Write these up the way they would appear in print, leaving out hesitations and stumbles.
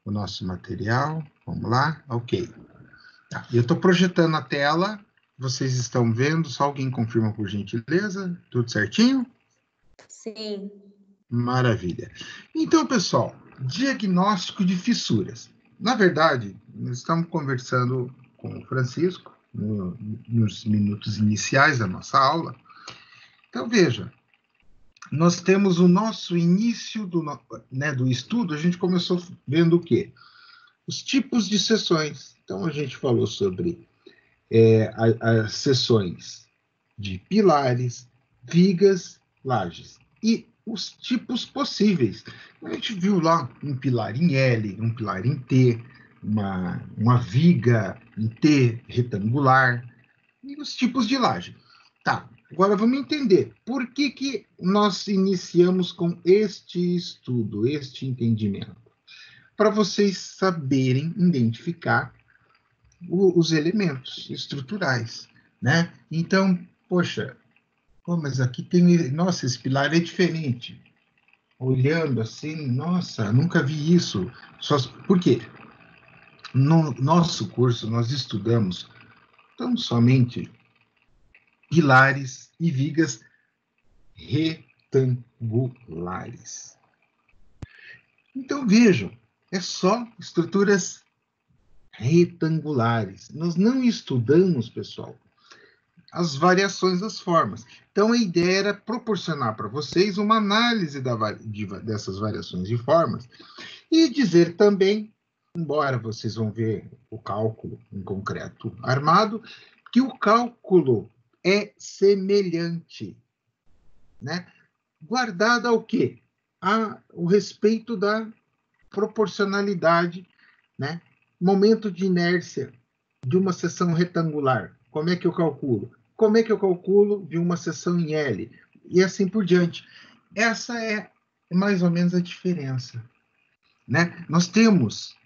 o nosso material. Vamos lá? Ok. Tá. Eu estou projetando a tela. Vocês estão vendo? Só alguém confirma, por gentileza? Tudo certinho? Sim. Maravilha. Então, pessoal, diagnóstico de fissuras. Na verdade, nós estamos conversando com o Francisco nos minutos iniciais da nossa aula. Então, veja, nós temos o nosso início do estudo, a gente começou vendo o quê? Os tipos de sessões. Então, a gente falou sobre as sessões de pilares, vigas, lajes. E os tipos possíveis. A gente viu lá um pilar em L, um pilar em T, uma viga em T retangular, e os tipos de laje. Tá, agora vamos entender por que nós iniciamos com este estudo, este entendimento. Para vocês saberem identificar os elementos estruturais, né? Então, poxa, mas aqui tem, nossa, esse pilar é diferente. Olhando assim, nossa, nunca vi isso. Por quê? No nosso curso, nós estudamos tão somente pilares e vigas retangulares. Então, vejam, é só estruturas retangulares. Nós não estudamos, pessoal, as variações das formas. Então, a ideia era proporcionar para vocês uma análise dessas variações de formas e dizer também, embora vocês vão ver o cálculo em concreto armado, que o cálculo é semelhante, né? Guardado ao quê? O respeito da proporcionalidade, né? Momento de inércia de uma seção retangular. Como é que eu calculo? Como é que eu calculo de uma seção em L? E assim por diante. Essa é mais ou menos a diferença, né? Nós temos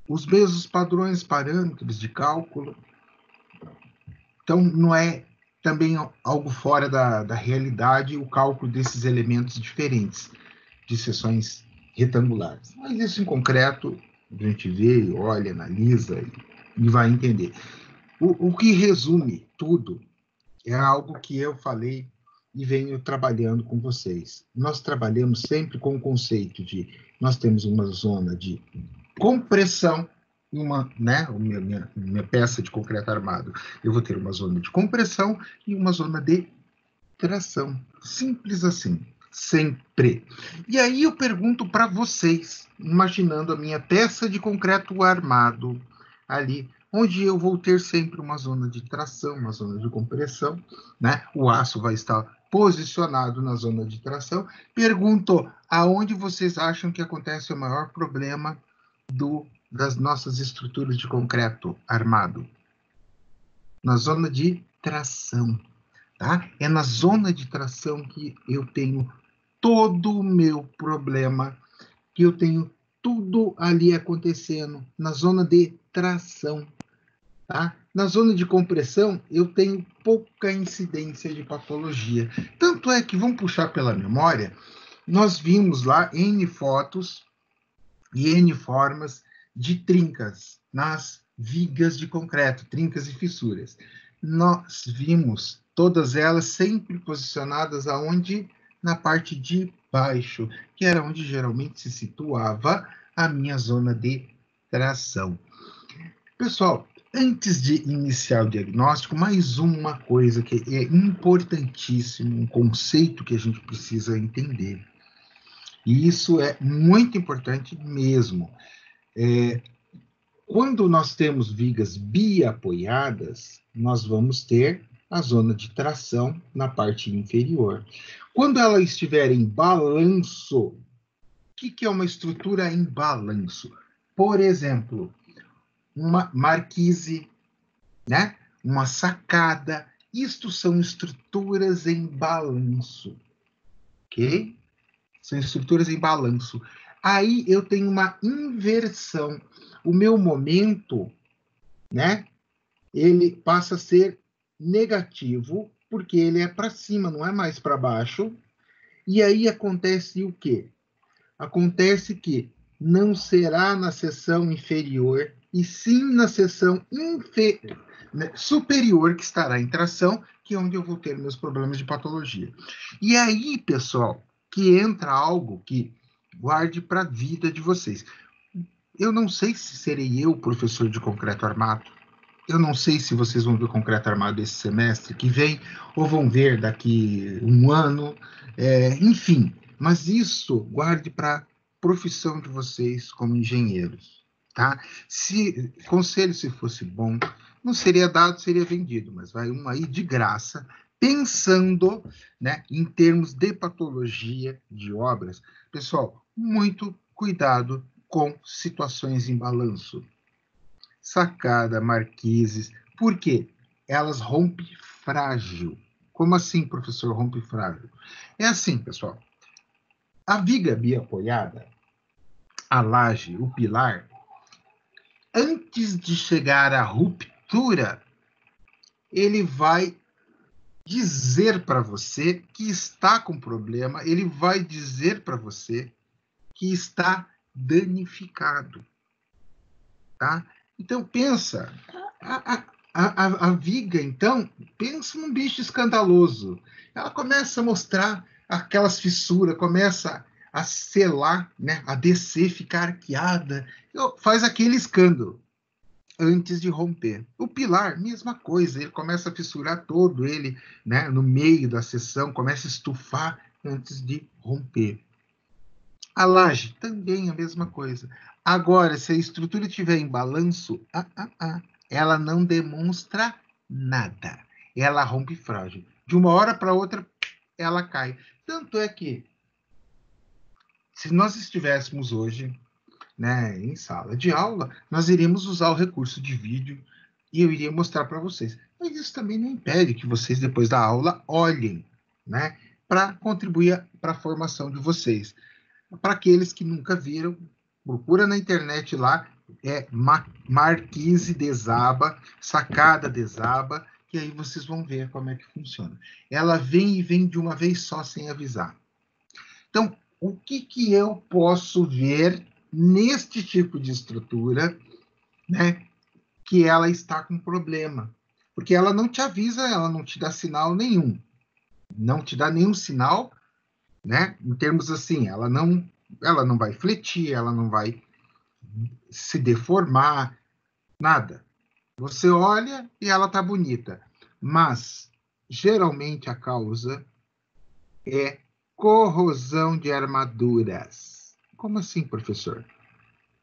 os mesmos padrões, parâmetros de cálculo. Então, não é também algo fora da realidade o cálculo desses elementos diferentes de seções retangulares. Mas isso em concreto, a gente vê, olha, analisa e vai entender. O que resume tudo é algo que eu falei e venho trabalhando com vocês. Nós trabalhamos sempre com o conceito de nós temos uma zona de compressão e minha peça de concreto armado, eu vou ter uma zona de compressão e uma zona de tração. Simples assim, sempre. E aí eu pergunto para vocês, imaginando a minha peça de concreto armado ali, onde eu vou ter sempre uma zona de tração, uma zona de compressão, né? O aço vai estar posicionado na zona de tração. Pergunto, aonde vocês acham que acontece o maior problema das nossas estruturas de concreto armado? Na zona de tração. Tá? É na zona de tração que eu tenho todo o meu problema, que eu tenho tudo ali acontecendo, na zona de tração. Tá? Na zona de compressão, eu tenho pouca incidência de patologia. Tanto é que, vamos puxar pela memória, nós vimos lá N fotos e N formas de trincas nas vigas de concreto, trincas e fissuras. Nós vimos todas elas sempre posicionadas aonde? Na parte de baixo, que era onde geralmente se situava a minha zona de tração. Pessoal, antes de iniciar o diagnóstico, mais uma coisa que é importantíssimo, um conceito que a gente precisa entender. E isso é muito importante mesmo. Quando nós temos vigas biapoiadas, nós vamos ter a zona de tração na parte inferior. Quando ela estiver em balanço, o que é uma estrutura em balanço? Por exemplo, uma marquise, né? Uma sacada. Isto são estruturas em balanço, ok? São estruturas em balanço. Aí eu tenho uma inversão. O meu momento, né? Ele passa a ser negativo, porque ele é para cima, não é mais para baixo. E aí acontece o quê? Acontece que não será na seção inferior, e sim na seção superior, que estará em tração, que é onde eu vou ter meus problemas de patologia. E aí, pessoal, que entra algo que guarde para a vida de vocês. Eu não sei se serei eu professor de concreto armado. Eu não sei se vocês vão ver concreto armado esse semestre que vem, ou vão ver daqui um ano. Enfim, mas isso guarde para a profissão de vocês como engenheiros, tá? Se conselho, se fosse bom, não seria dado, seria vendido, mas vai um aí de graça, pensando, né, em termos de patologia de obras. Pessoal, muito cuidado com situações em balanço. Sacada, marquises. Por quê? Elas rompem frágil. Como assim, professor, rompe frágil? É assim, pessoal. A viga biapoiada, a laje, o pilar, antes de chegar à ruptura, ele vai dizer para você que está com problema, ele vai dizer para você que está danificado, tá? Então, pensa, a viga, então, pensa num bicho escandaloso. Ela começa a mostrar aquelas fissuras, começa a selar, né, a descer, ficar arqueada, faz aquele escândalo antes de romper. O pilar, mesma coisa, ele começa a fissurar todo ele, né, no meio da seção, começa a estufar antes de romper. A laje, também a mesma coisa. Agora, se a estrutura estiver em balanço, ela não demonstra nada. Ela rompe frágil. De uma hora para outra, ela cai. Tanto é que, se nós estivéssemos hoje, né, em sala de aula, nós iríamos usar o recurso de vídeo e eu iria mostrar para vocês. Mas isso também não impede que vocês, depois da aula, olhem, né, para contribuir para a formação de vocês. Para aqueles que nunca viram, procura na internet lá, marquise desaba, sacada desaba, que aí vocês vão ver como é que funciona. Ela vem e vem de uma vez só, sem avisar. Então, o que eu posso ver neste tipo de estrutura, né, que ela está com problema? Porque ela não te avisa, ela não te dá sinal nenhum. Não te dá nenhum sinal, né? Em termos assim, ela não vai fletir, ela não vai se deformar, nada. Você olha e ela tá bonita, mas geralmente a causa é corrosão de armaduras. Como assim, professor?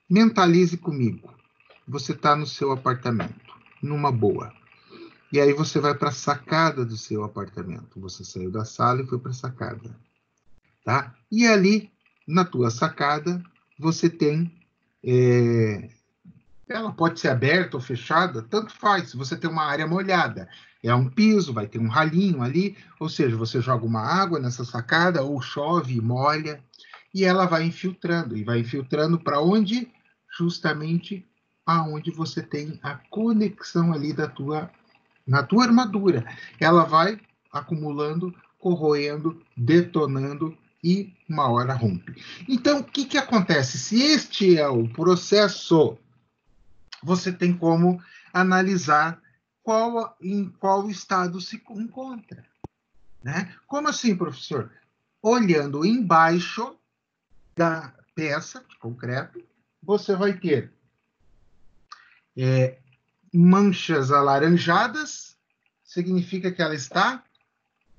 Mentalize comigo. Você está no seu apartamento, numa boa. E aí você vai para a sacada do seu apartamento. Você saiu da sala e foi para a sacada, tá? E ali, na tua sacada, você tem ela pode ser aberta ou fechada, tanto faz. Se você tem uma área molhada, é um piso, vai ter um ralinho ali, ou seja, você joga uma água nessa sacada, ou chove e molha, e ela vai infiltrando. E vai infiltrando para onde? Justamente aonde você tem a conexão ali na tua armadura. Ela vai acumulando, corroendo, detonando e uma hora rompe. Então, o que acontece? Se este é o processo, você tem como analisar em qual estado se encontra, né? Como assim, professor? Olhando embaixo da peça de concreto, você vai ter manchas alaranjadas, significa que ela está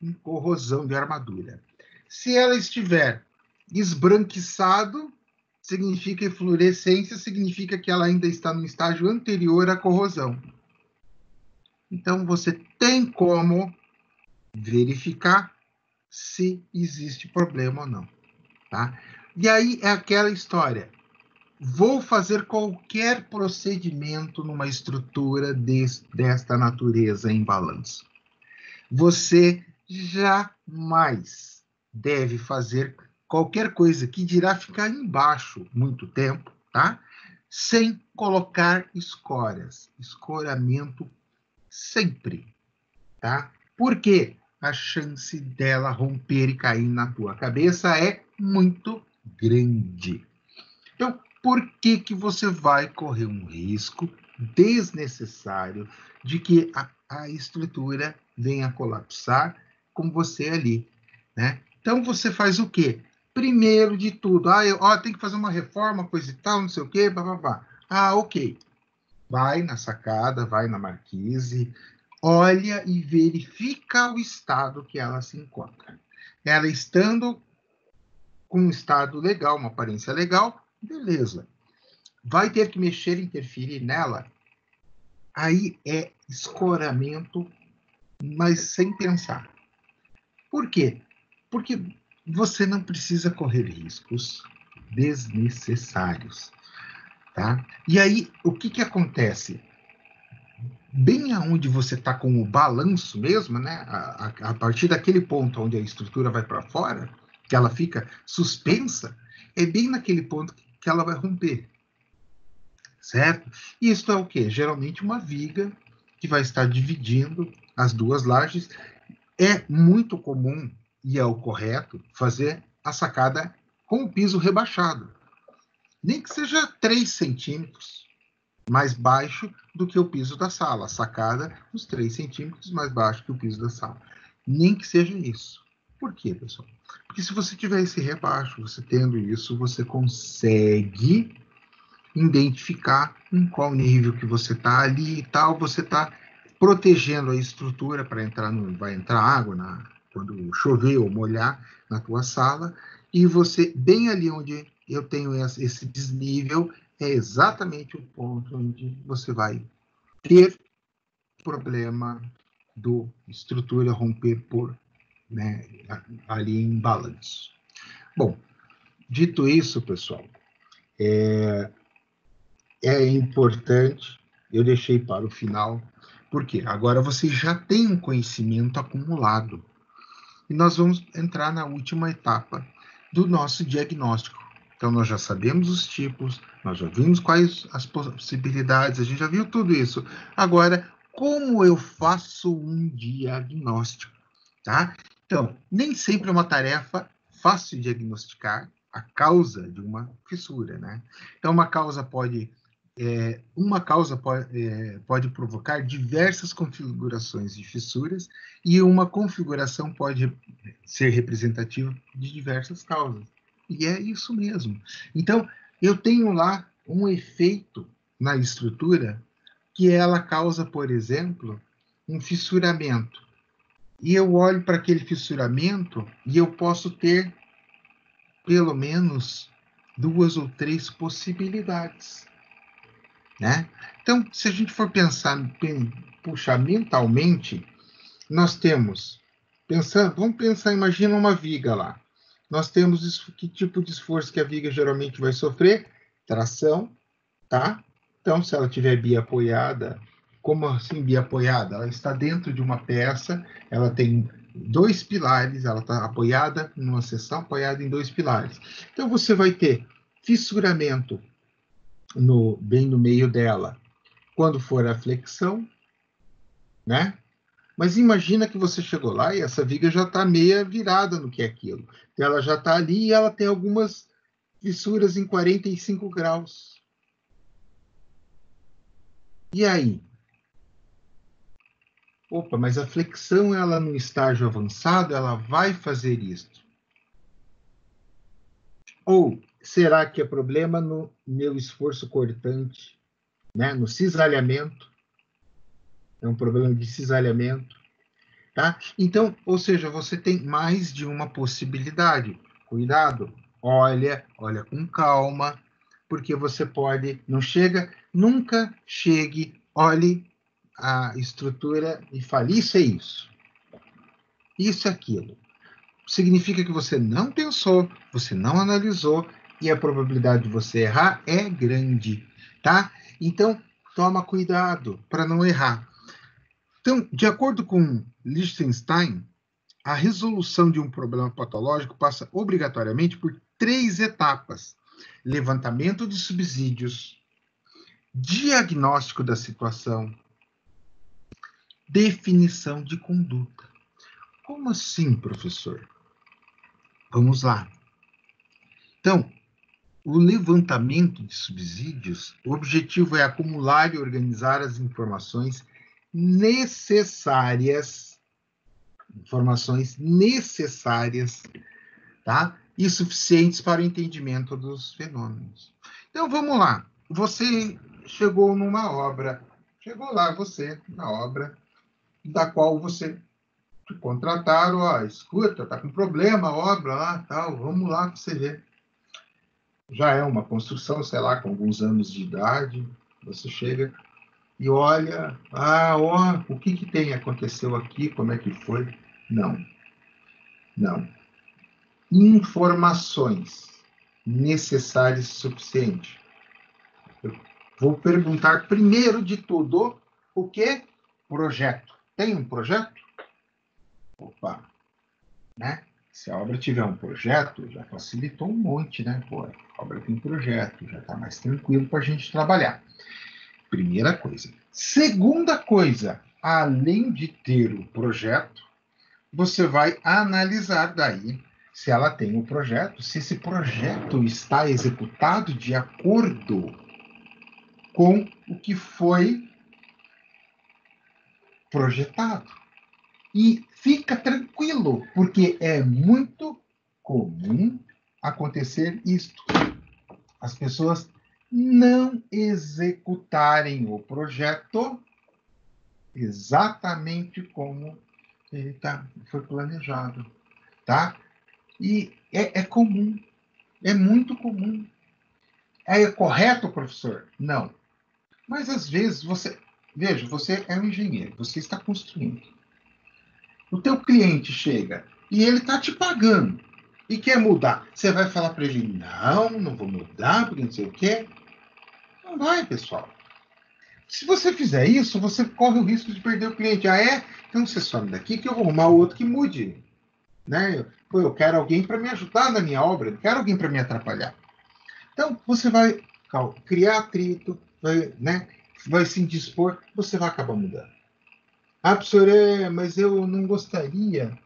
em corrosão de armadura. Se ela estiver esbranquiçado, significa eflorescência, significa que ela ainda está no estágio anterior à corrosão. Então, você tem como verificar se existe problema ou não, tá? E aí é aquela história. Vou fazer qualquer procedimento numa estrutura desta natureza em balanço. Você jamais deve fazer qualquer coisa que dirá ficar embaixo muito tempo, tá? Sem colocar escórias. Escoramento sempre, tá? Porque a chance dela romper e cair na tua cabeça é muito grande. Então, por que que você vai correr um risco desnecessário de que a estrutura venha a colapsar com você ali, né? Então, você faz o quê? Primeiro de tudo, tem que fazer uma reforma, coisa e tal, não sei o quê, blá. Ok. Vai na sacada, vai na marquise, olha e verifica o estado que ela se encontra. Ela estando com um estado legal, uma aparência legal, beleza. Vai ter que mexer, interferir nela, aí é escoramento, mas sem pensar. Por quê? Porque você não precisa correr riscos desnecessários, tá? E aí, o que que acontece? Bem aonde você está com o balanço mesmo, né? A partir daquele ponto onde a estrutura vai para fora, que ela fica suspensa, é bem naquele ponto que ela vai romper, certo? E isso é o quê? Geralmente uma viga que vai estar dividindo as duas lajes. É muito comum, e é o correto, fazer a sacada com o piso rebaixado. Nem que seja 3 centímetros mais baixo do que o piso da sala. A sacada, uns 3 centímetros mais baixo que o piso da sala. Nem que seja isso. Por quê, pessoal? Porque se você tiver esse rebaixo, você tendo isso, você consegue identificar em qual nível que você está ali e tal, você está protegendo a estrutura para entrar, não vai entrar água quando chover ou molhar na tua sala, e você, bem ali onde eu tenho esse desnível, é exatamente o ponto onde você vai ter problema do estrutura romper por, né, ali em balanço. Bom, dito isso, pessoal, é importante, eu deixei para o final, porque agora você já tem um conhecimento acumulado. E nós vamos entrar na última etapa do nosso diagnóstico. Então, nós já sabemos os tipos, nós já vimos quais as possibilidades, a gente já viu tudo isso. Agora, como eu faço um diagnóstico, tá? Então, nem sempre é uma tarefa fácil de diagnosticar a causa de uma fissura, né? Então, uma causa pode provocar diversas configurações de fissuras e uma configuração pode ser representativa de diversas causas. E é isso mesmo. Então, eu tenho lá um efeito na estrutura que ela causa, por exemplo, um fissuramento. E eu olho para aquele fissuramento e eu posso ter pelo menos 2 ou 3 possibilidades, né? Então, se a gente for puxar mentalmente, nós temos, vamos pensar, imagina uma viga lá. Nós temos que tipo de esforço que a viga geralmente vai sofrer? Tração, tá? Então, se ela tiver biapoiada, como assim biapoiada? Ela está dentro de uma peça, ela tem 2 pilares, ela está apoiada numa seção, apoiada em 2 pilares. Então, você vai ter fissuramento bem no meio dela, quando for a flexão, né? Mas imagina que você chegou lá e essa viga já está meia virada no que é aquilo. Então, ela já está ali e ela tem algumas fissuras em 45 graus. E aí? Opa, mas a flexão, ela no estágio avançado, ela vai fazer isso. Ou será que é problema no meu esforço cortante, né? No cisalhamento? É um problema de cisalhamento, tá? Então, ou seja, você tem mais de uma possibilidade. Cuidado, olha com calma, porque você pode, nunca chegue, olhe a estrutura e fale, isso é isso. Isso é aquilo. Significa que você não pensou, você não analisou, e a probabilidade de você errar é grande, tá? Então, toma cuidado para não errar. Então, de acordo com Lichtenstein, a resolução de um problema patológico passa obrigatoriamente por 3 etapas: levantamento de subsídios, diagnóstico da situação, definição de conduta. Como assim, professor? Vamos lá. Então, o levantamento de subsídios, o objetivo é acumular e organizar as informações necessárias, tá? E suficientes para o entendimento dos fenômenos. Então, vamos lá. Você chegou numa obra, chegou lá você, na obra, da qual você te contrataram, ó, escuta, tá com problema a obra lá, tal, vamos lá para você ver. Já é uma construção, sei lá, com alguns anos de idade, você chega e olha, ó, o que que tem, aconteceu aqui, como é que foi? Não, não. Informações necessárias e suficientes. Eu vou perguntar primeiro de tudo, o que? Projeto. Tem um projeto? Opa, né? Se a obra tiver um projeto, já facilitou um monte, né? Pô, a obra tem projeto, já está mais tranquilo para a gente trabalhar. Primeira coisa. Segunda coisa, além de ter o projeto, você vai analisar daí se ela tem um projeto, se esse projeto está executado de acordo com o que foi projetado. E fica tranquilo, porque é muito comum acontecer isto. As pessoas não executarem o projeto exatamente como ele foi planejado, tá? E é comum, é muito comum. É correto, professor? Não. Mas às vezes veja, você é um engenheiro, você está construindo. O teu cliente chega e ele está te pagando e quer mudar. Você vai falar para ele, não vou mudar, porque não sei o quê. Não vai, pessoal. Se você fizer isso, você corre o risco de perder o cliente. Ah, é? Então você some daqui que eu vou arrumar outro que mude. Né? Eu quero alguém para me ajudar na minha obra, não quero alguém para me atrapalhar. Então, você vai criar atrito, vai se indispor, você vai acabar mudando. Ah, professor, mas eu não gostaria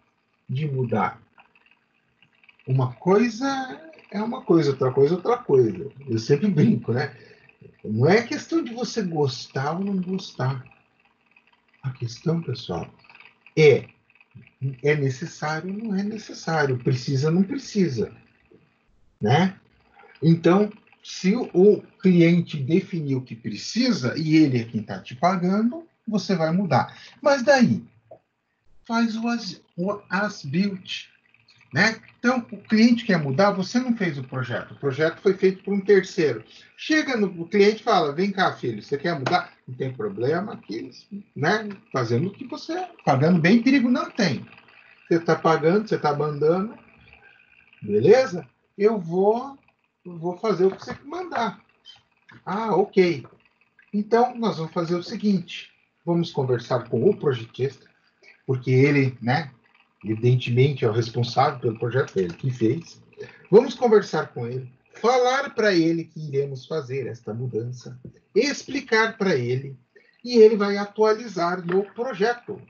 de mudar. Uma coisa é uma coisa, outra coisa é outra coisa. Eu sempre brinco, né? Não é questão de você gostar ou não gostar. A questão, pessoal, é necessário ou não é necessário, precisa ou não precisa, né? Então, se o cliente definiu que precisa e ele é quem está te pagando, você vai mudar. Mas daí, faz o as-built, né? Então, o cliente quer mudar, você não fez o projeto foi feito por um terceiro. Chega no cliente e fala, vem cá, filho, você quer mudar? Não tem problema aqui, né? Fazendo o que você... Pagando bem, perigo não tem. Você está pagando, você está mandando, beleza? Eu vou fazer o que você mandar. Ah, ok. Então, nós vamos fazer o seguinte, vamos conversar com o projetista, porque ele, né, evidentemente é o responsável pelo projeto, ele que fez. Vamos conversar com ele, falar para ele que iremos fazer esta mudança, explicar para ele, e ele vai atualizar no projeto.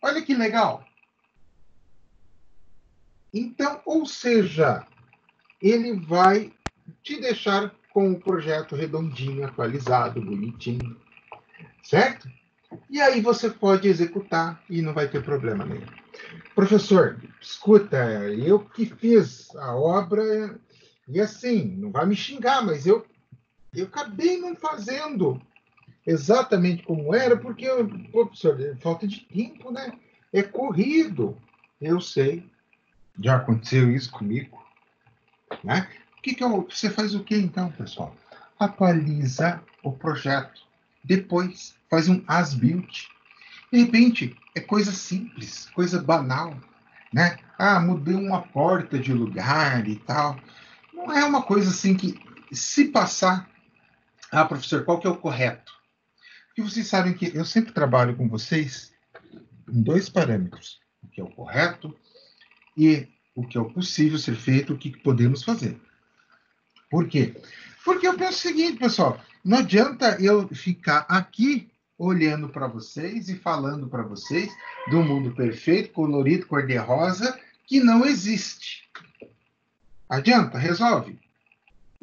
Olha que legal. Então, ou seja, ele vai te deixar com o projeto redondinho, atualizado, bonitinho, certo? E aí você pode executar e não vai ter problema nenhum. Professor, escuta, eu que fiz a obra e assim, não vai me xingar, mas eu acabei não fazendo exatamente como era, porque, professor, falta de tempo, né? É corrido. Eu sei, já aconteceu isso comigo, né? Você faz o que então, pessoal? Atualiza o projeto. Depois faz um as-built. De repente, é coisa simples, coisa banal, né? Ah, mudei uma porta de lugar e tal. Não é uma coisa assim que, se passar... Ah, professor, qual que é o correto? Porque vocês sabem que eu sempre trabalho com vocês em dois parâmetros. O que é o correto e o que é o possível ser feito, o que podemos fazer. Por quê? Porque eu penso o seguinte, pessoal, não adianta eu ficar aqui olhando para vocês e falando para vocês do mundo perfeito, colorido, cor-de-rosa, que não existe. Adianta? Resolve?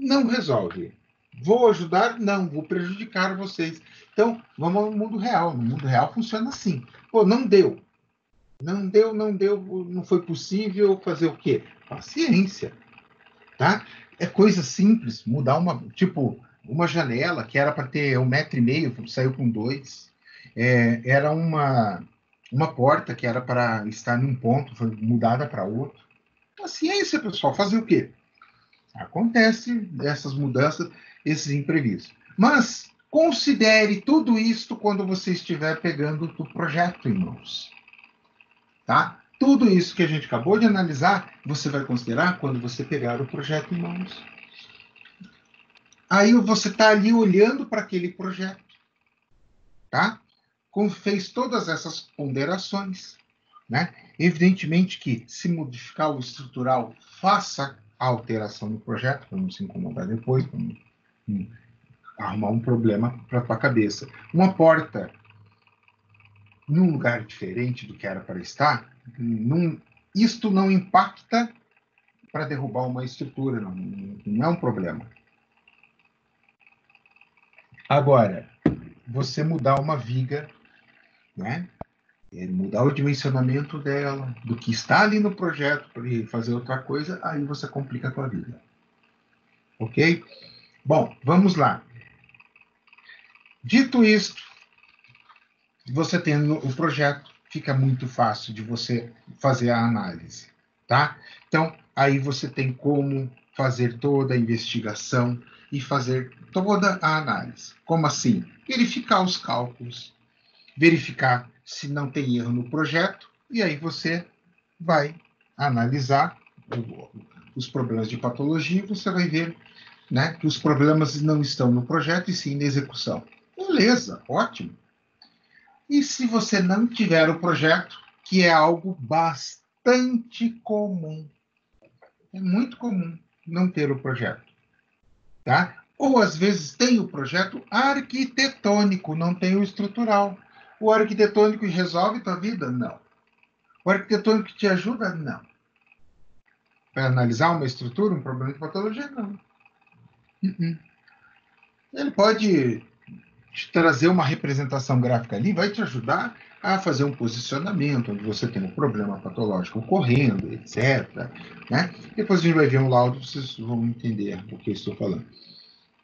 Não resolve. Vou ajudar? Não, vou prejudicar vocês. Então, vamos ao mundo real. No mundo real funciona assim. Pô, não deu. Não deu, não deu, não foi possível fazer o quê? Paciência, tá? É coisa simples, mudar uma janela que era para ter 1,5 m, saiu com 2. Era uma porta que era para estar num ponto, foi mudada para outro. Paciência, pessoal, fazer o quê? Acontece essas mudanças, esses imprevistos. Mas considere tudo isto quando você estiver pegando o projeto em mãos, tá? Tudo isso que a gente acabou de analisar, você vai considerar quando você pegar o projeto em mãos. Aí você está ali olhando para aquele projeto, tá? Fez todas essas ponderações, né? Evidentemente que, se modificar o estrutural, faça a alteração no projeto, para não se incomodar depois, para não arrumar um problema para a tua cabeça. Uma porta num lugar diferente do que era para estar, isto não impacta para derrubar uma estrutura, não é um problema. Agora, você mudar uma viga, né? Mudar o dimensionamento dela, do que está ali no projeto, para fazer outra coisa, aí você complica a tua vida. Ok? Bom, vamos lá. Dito isto, você tendo o projeto, fica muito fácil de você fazer a análise, tá? Então, aí você tem como fazer toda a investigação e fazer toda a análise. Como assim? Verificar os cálculos, verificar se não tem erro no projeto, e aí você vai analisar os problemas de patologia, e você vai ver, né, que os problemas não estão no projeto e sim na execução. Beleza, ótimo. E se você não tiver o projeto, que é algo bastante comum, é muito comum não ter o projeto, tá? Ou às vezes tem o projeto arquitetônico, não tem o estrutural. O arquitetônico resolve tua vida? Não. O arquitetônico te ajuda? Não. Para analisar uma estrutura, um problema de patologia? Não. Ele pode te trazer uma representação gráfica ali, vai te ajudar a fazer um posicionamento, onde você tem um problema patológico ocorrendo, etc. Né? Depois a gente vai ver um laudo, vocês vão entender o que eu estou falando.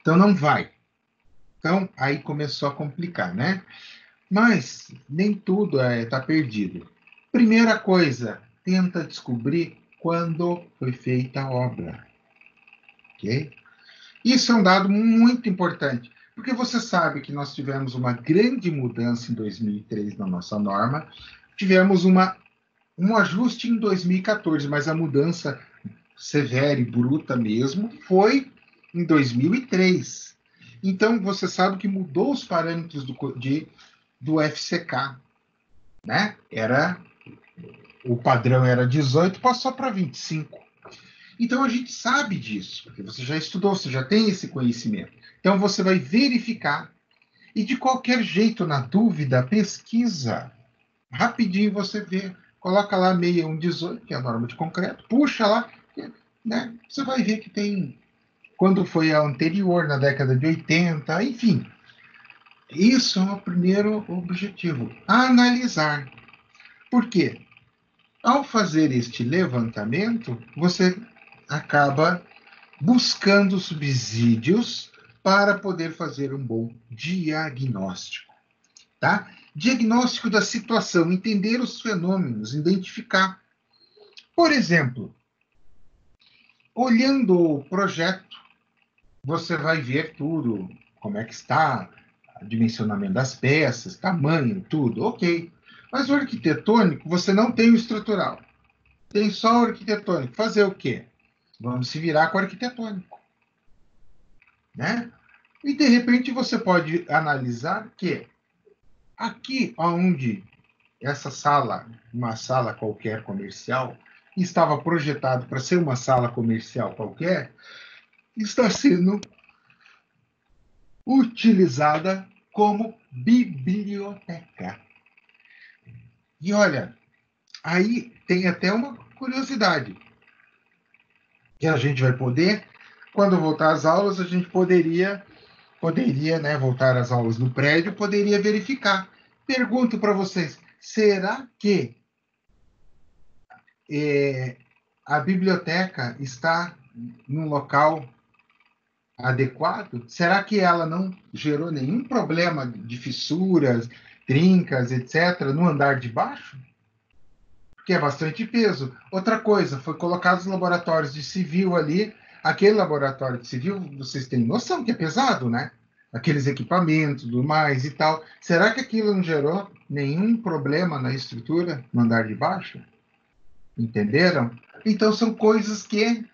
Então, não vai. Então, aí começou a complicar, né? Mas nem tudo está perdido. Primeira coisa, tenta descobrir quando foi feita a obra. Ok? Isso é um dado muito importante, porque você sabe que nós tivemos uma grande mudança em 2003 na nossa norma, tivemos um ajuste em 2014, mas a mudança severa e bruta mesmo foi em 2003. Então, você sabe que mudou os parâmetros do FCK, né? O padrão era 18, passou para 25. Então a gente sabe disso, porque você já estudou, você já tem esse conhecimento. Então você vai verificar e de qualquer jeito, na dúvida, pesquisa. Rapidinho você vê, coloca lá 6118, que é a norma de concreto, puxa lá, né? Você vai ver que tem quando foi a anterior, na década de 80, enfim. Isso é o primeiro objetivo, analisar. Por quê? Ao fazer este levantamento, você acaba buscando subsídios para poder fazer um bom diagnóstico, tá? Diagnóstico da situação, entender os fenômenos, identificar. Por exemplo, olhando o projeto, você vai ver tudo, como é que está, o dimensionamento das peças, tamanho, tudo, ok. Mas o arquitetônico, você não tem o estrutural. Tem só o arquitetônico. Fazer o quê? Vamos se virar com o arquitetônico, né? E, de repente, você pode analisar que aqui onde essa sala, uma sala qualquer comercial, estava projetado para ser uma sala comercial qualquer, está sendo utilizada como biblioteca. E olha, aí tem até uma curiosidade, que a gente vai poder quando voltar às aulas, a gente poderia, né, voltar às aulas no prédio, poderia verificar. Pergunto para vocês, será que a biblioteca está num local adequado? Será que ela não gerou nenhum problema de fissuras, trincas, etc., no andar de baixo? Porque é bastante peso. Outra coisa, foi colocado os laboratórios de civil ali. Aquele laboratório de civil, vocês têm noção que é pesado, né? Aqueles equipamentos, tudo mais e tal. Será que aquilo não gerou nenhum problema na estrutura no andar de baixo? Entenderam? Então, são coisas que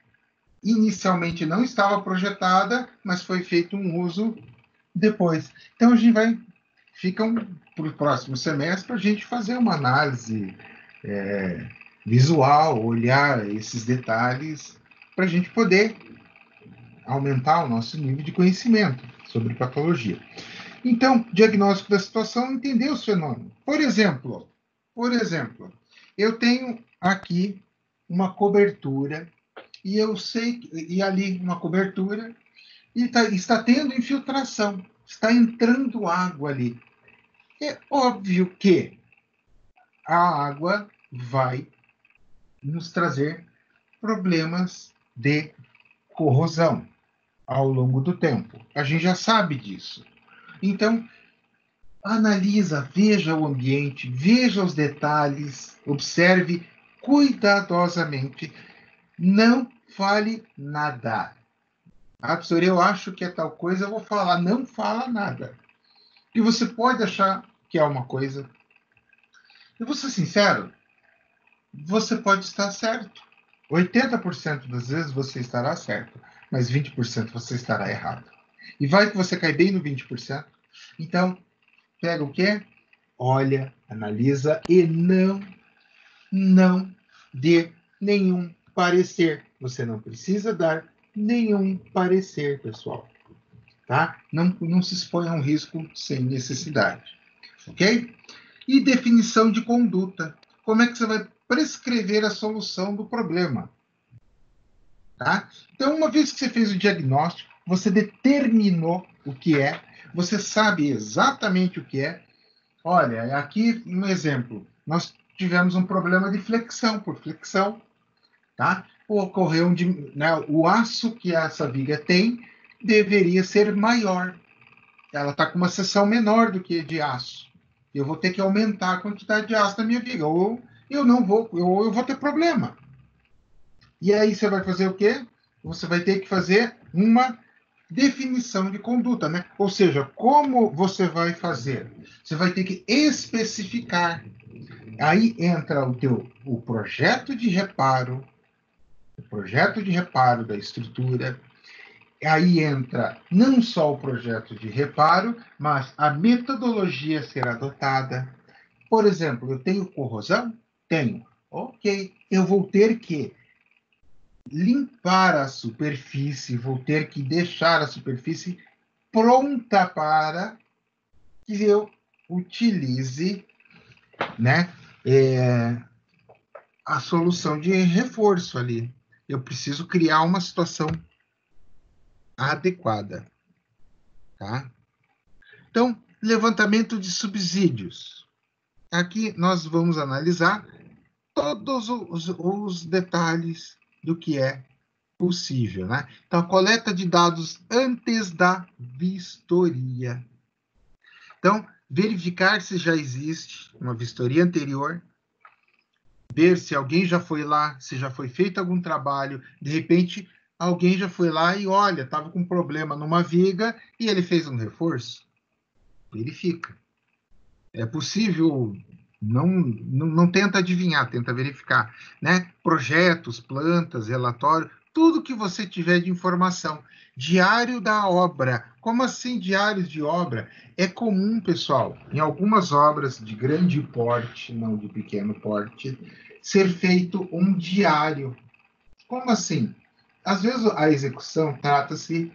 inicialmente não estava projetada, mas foi feito um uso depois. Então, a gente vai... Ficam para o próximo semestre para a gente fazer uma análise visual, olhar esses detalhes, para a gente poder aumentar o nosso nível de conhecimento sobre patologia. Então, diagnóstico da situação, entender os fenômenos. Por exemplo, eu tenho aqui uma cobertura, e eu sei, e ali uma cobertura, e está tendo infiltração, está entrando água ali. É óbvio que a água vai nos trazer problemas de corrosão ao longo do tempo. A gente já sabe disso. Então, analisa, veja o ambiente, veja os detalhes, observe cuidadosamente. Não fale nada. Ah, professor, eu acho que é tal coisa, eu vou falar. Não fala nada. E você pode achar que é uma coisa. Eu vou ser sincero, você pode estar certo. 80% das vezes você estará certo, mas 20% você estará errado. E vai que você cai bem no 20%. Então, pega o quê? Olha, analisa e não dê nenhum parecer. Você não precisa dar nenhum parecer, pessoal. Tá? Não se exponha a um risco sem necessidade. Ok? E definição de conduta. Como é que você vai prescrever a solução do problema? Tá? Então, uma vez que você fez o diagnóstico, você determinou o que é, você sabe exatamente o que é. Olha, aqui um exemplo. Nós tivemos um problema de flexão, por flexão, tá? Ocorreu né, o aço que essa viga tem deveria ser maior. Ela está com uma seção menor do que de aço. Eu vou ter que aumentar a quantidade de aço na minha viga, ou eu não vou, ou eu vou ter problema. E aí você vai fazer o quê? Você vai ter que fazer uma definição de conduta, né? Ou seja, como você vai fazer? Você vai ter que especificar. Aí entra o projeto de reparo, da estrutura. Aí entra não só o projeto de reparo, mas a metodologia a ser adotada. Por exemplo, eu tenho corrosão? Tenho. Ok, eu vou ter que limpar a superfície, vou ter que deixar a superfície pronta para que eu utilize, né, a solução de reforço ali. Eu preciso criar uma situação adequada, tá? Então, levantamento de subsídios. Aqui nós vamos analisar todos os detalhes do que é possível, né? Então, a coleta de dados antes da vistoria. Então, verificar se já existe uma vistoria anterior, ver se alguém já foi lá, se já foi feito algum trabalho, de repente alguém já foi lá e olha, estava com problema numa viga e ele fez um reforço. Verifica. É possível, não tenta adivinhar, tenta verificar, né? Projetos, plantas, relatório, tudo que você tiver de informação. Diário da obra. Como assim diários de obra? É comum, pessoal, em algumas obras de grande porte, não de pequeno porte, ser feito um diário. Como assim? Às vezes a execução trata-se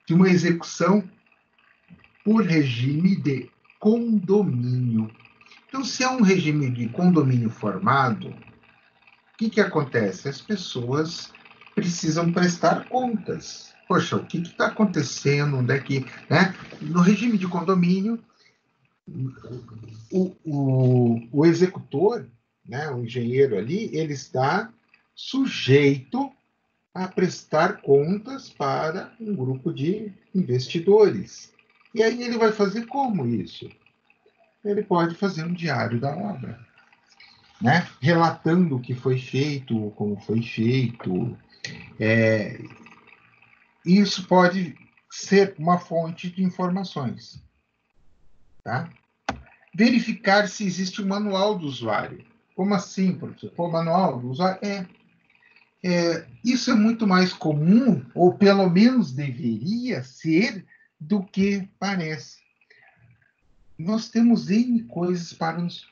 de uma execução por regime de condomínio. Então, se é um regime de condomínio formado, o que acontece? As pessoas precisam prestar contas. Poxa, o que está acontecendo? Onde é que, né? No regime de condomínio, o executor, né, o engenheiro ali, ele está sujeito a prestar contas para um grupo de investidores. E aí ele vai fazer como isso? Ele pode fazer um diário da obra, né? Relatando o que foi feito, como foi feito. Isso pode ser uma fonte de informações. Tá? Verificar se existe um manual do usuário. Como assim, professor? Pô, manual do usuário? Isso é muito mais comum, ou pelo menos deveria ser, do que parece. Nós temos N coisas para nos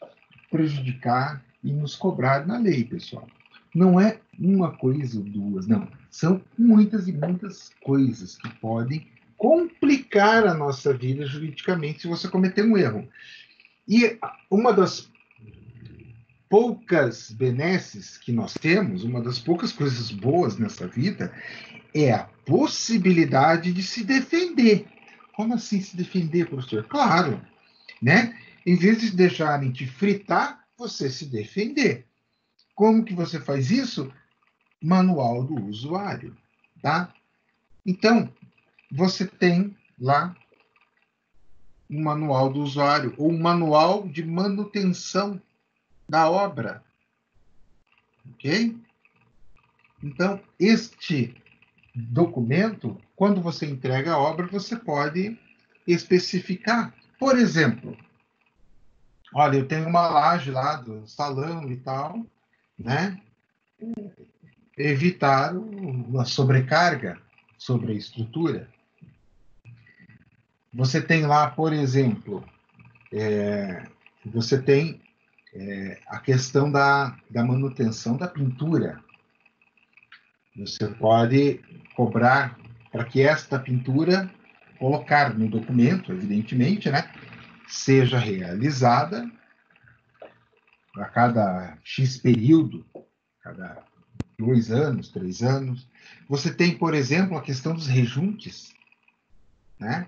prejudicar e nos cobrar na lei, pessoal. Não é uma coisa ou duas, não. São muitas e muitas coisas que podem complicar a nossa vida juridicamente se você cometer um erro. E uma das poucas benesses que nós temos, uma das poucas coisas boas nessa vida, é a possibilidade de se defender. Como assim se defender, professor? Claro, né? Em vez de deixarem te fritar, você se defender. Como que você faz isso? Manual do usuário, tá? Então, você tem lá um manual do usuário, ou um manual de manutenção da obra, ok? Então, este documento, quando você entrega a obra, você pode especificar. Por exemplo, olha, eu tenho uma laje lá do salão e tal, né? Evitar uma sobrecarga sobre a estrutura. Você tem lá, por exemplo, você tem a questão da manutenção da pintura. Você pode cobrar para que esta pintura, colocar no documento, evidentemente, né, seja realizada a cada X período, cada 2 anos, 3 anos. Você tem, por exemplo, a questão dos rejuntes, né?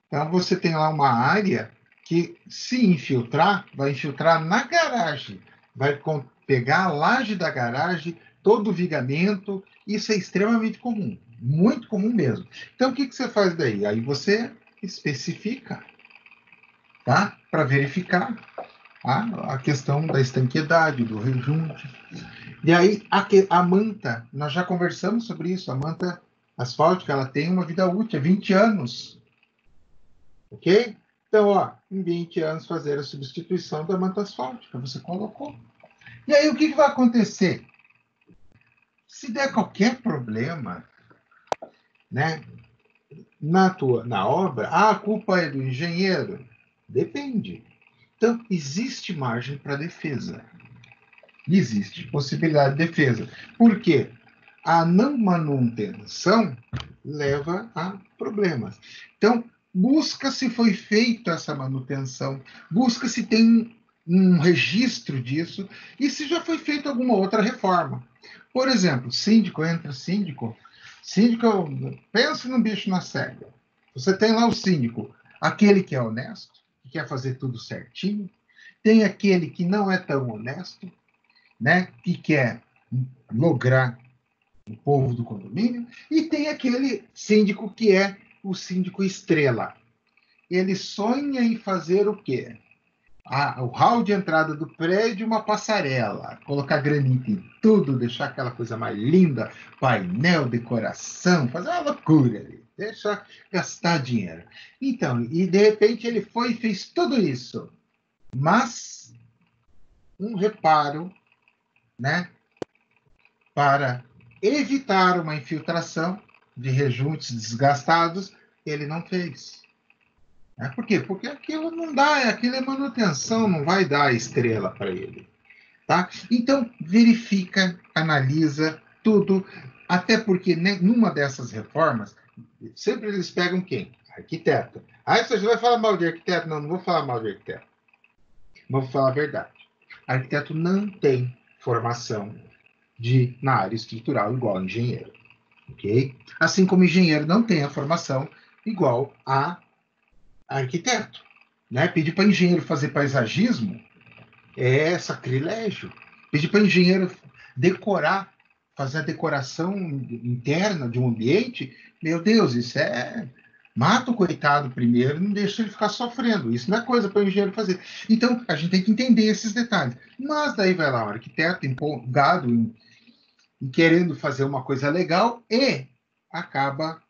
Então, você tem lá uma área que, se infiltrar, vai infiltrar na garagem, vai pegar a laje da garagem, todo o vigamento. Isso é extremamente comum, muito comum mesmo. Então, o que você faz daí? Aí você especifica, tá? Para verificar a questão da estanqueidade, do rejunte. E aí, a manta, nós já conversamos sobre isso, a manta asfáltica, ela tem uma vida útil, 20 anos. Ok? Então, ó, em 20 anos fazer a substituição da manta asfáltica, você colocou. E aí, o que vai acontecer? Se der qualquer problema, né, na obra, a culpa é do engenheiro? Depende. Então, existe margem para defesa. Existe possibilidade de defesa. Por quê? A não manutenção leva a problemas. Então, busca se foi feita essa manutenção, busca se tem um registro disso e se já foi feita alguma outra reforma. Por exemplo, síndico, pensa num bicho na cega. Você tem lá o síndico, aquele que é honesto, que quer fazer tudo certinho, tem aquele que não é tão honesto, né, que quer lograr o povo do condomínio, e tem aquele síndico que é o síndico estrela. Ele sonha em fazer o quê? O hall de entrada do prédio, uma passarela, colocar granito em tudo, deixar aquela coisa mais linda, painel, decoração, fazer uma loucura ali, deixa gastar dinheiro. Então, e de repente ele foi e fez tudo isso, mas um reparo, né, para evitar uma infiltração de rejuntes desgastados, ele não fez. Por quê? Porque aquilo não dá, aquilo é manutenção, não vai dar estrela para ele. Tá? Então, verifica, analisa tudo, até porque numa dessas reformas, sempre eles pegam quem? Arquiteto. Aí você vai falar mal de arquiteto? Não, não vou falar mal de arquiteto. Vou falar a verdade. Arquiteto não tem formação na área estrutural igual engenheiro, ok? Assim como engenheiro não tem a formação igual a arquiteto, né? Pedir para engenheiro fazer paisagismo é sacrilégio. Pedir para engenheiro decorar, fazer a decoração interna de um ambiente, meu Deus, isso é... Mata o coitado primeiro, não deixa ele ficar sofrendo. Isso não é coisa para o engenheiro fazer. Então, a gente tem que entender esses detalhes. Mas daí vai lá o arquiteto empolgado em querendo fazer uma coisa legal e acaba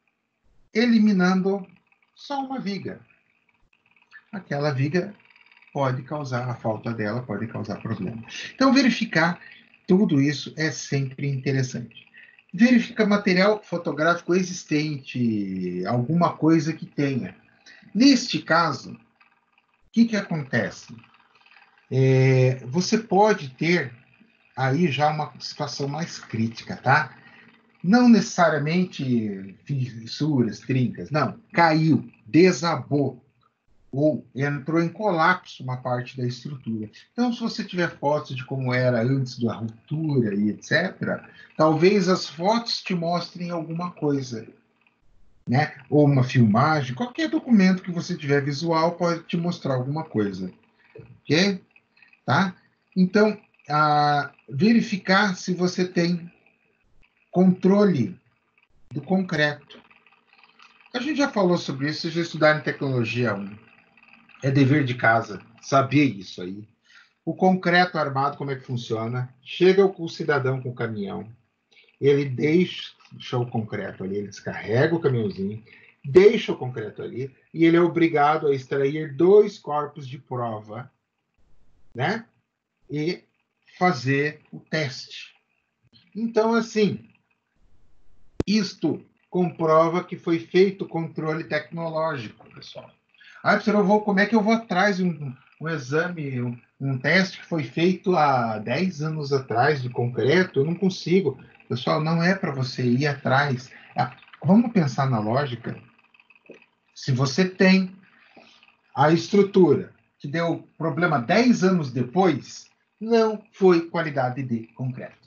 eliminando só uma viga. Aquela viga pode causar, a falta dela pode causar problema. Então, verificar tudo isso é sempre interessante. Verifica material fotográfico existente, alguma coisa que tenha. Neste caso, o que acontece? Você pode ter aí já uma situação mais crítica, tá? Não necessariamente fissuras, trincas, não. Caiu, desabou, ou entrou em colapso uma parte da estrutura. Então, se você tiver fotos de como era antes da ruptura e etc., talvez as fotos te mostrem alguma coisa, né? Ou uma filmagem, qualquer documento que você tiver visual pode te mostrar alguma coisa, ok? Tá? Então, verificar se você tem controle do concreto. A gente já falou sobre isso, vocês já estudaram em tecnologia 1. É dever de casa saber isso aí. O concreto armado, como é que funciona? Chega o cidadão com o caminhão, ele deixa o concreto ali, ele descarrega o caminhãozinho, deixa o concreto ali, e ele é obrigado a extrair 2 corpos de prova, né? E fazer o teste. Então, assim, isto comprova que foi feito controle tecnológico, pessoal. Professor, como é que eu vou atrás de um exame, um teste que foi feito há 10 anos atrás de concreto? Eu não consigo. Pessoal, não é para você ir atrás. Vamos pensar na lógica. Se você tem a estrutura que deu problema 10 anos depois, não foi qualidade de concreto.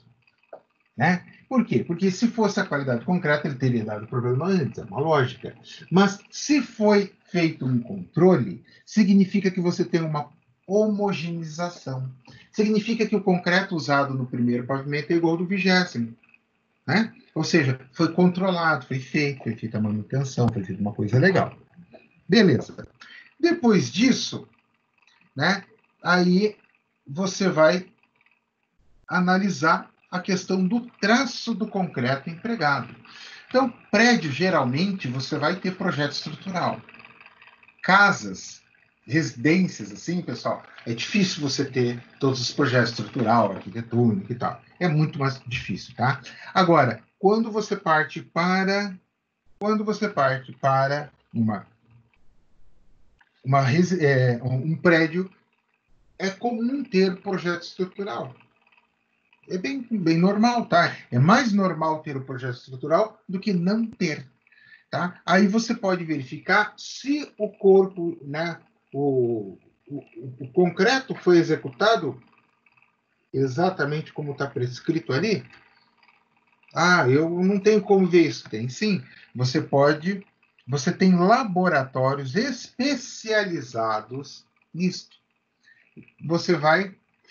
Né? Por quê? Porque se fosse a qualidade concreta, ele teria dado problema antes, é uma lógica. Mas se foi feito um controle, significa que você tem uma homogeneização. Significa que o concreto usado no primeiro pavimento é igual ao do 20º. Né? Ou seja, foi controlado, foi feita a manutenção, foi feita uma coisa legal. Beleza. Depois disso, né, aí você vai analisar a questão do traço do concreto empregado. Então, prédio, geralmente, você vai ter projeto estrutural. Casas, residências, assim, pessoal, é difícil você ter todos os projetos estrutural, arquitetônico e tal. É muito mais difícil, tá? Agora, quando você parte para um prédio, é comum ter projeto estrutural. É bem normal, tá? É mais normal ter o projeto estrutural do que não ter, tá? Aí você pode verificar se o corpo, né, o concreto foi executado exatamente como está prescrito ali. Eu não tenho como ver isso. Tem sim. Você tem laboratórios especializados nisso. Você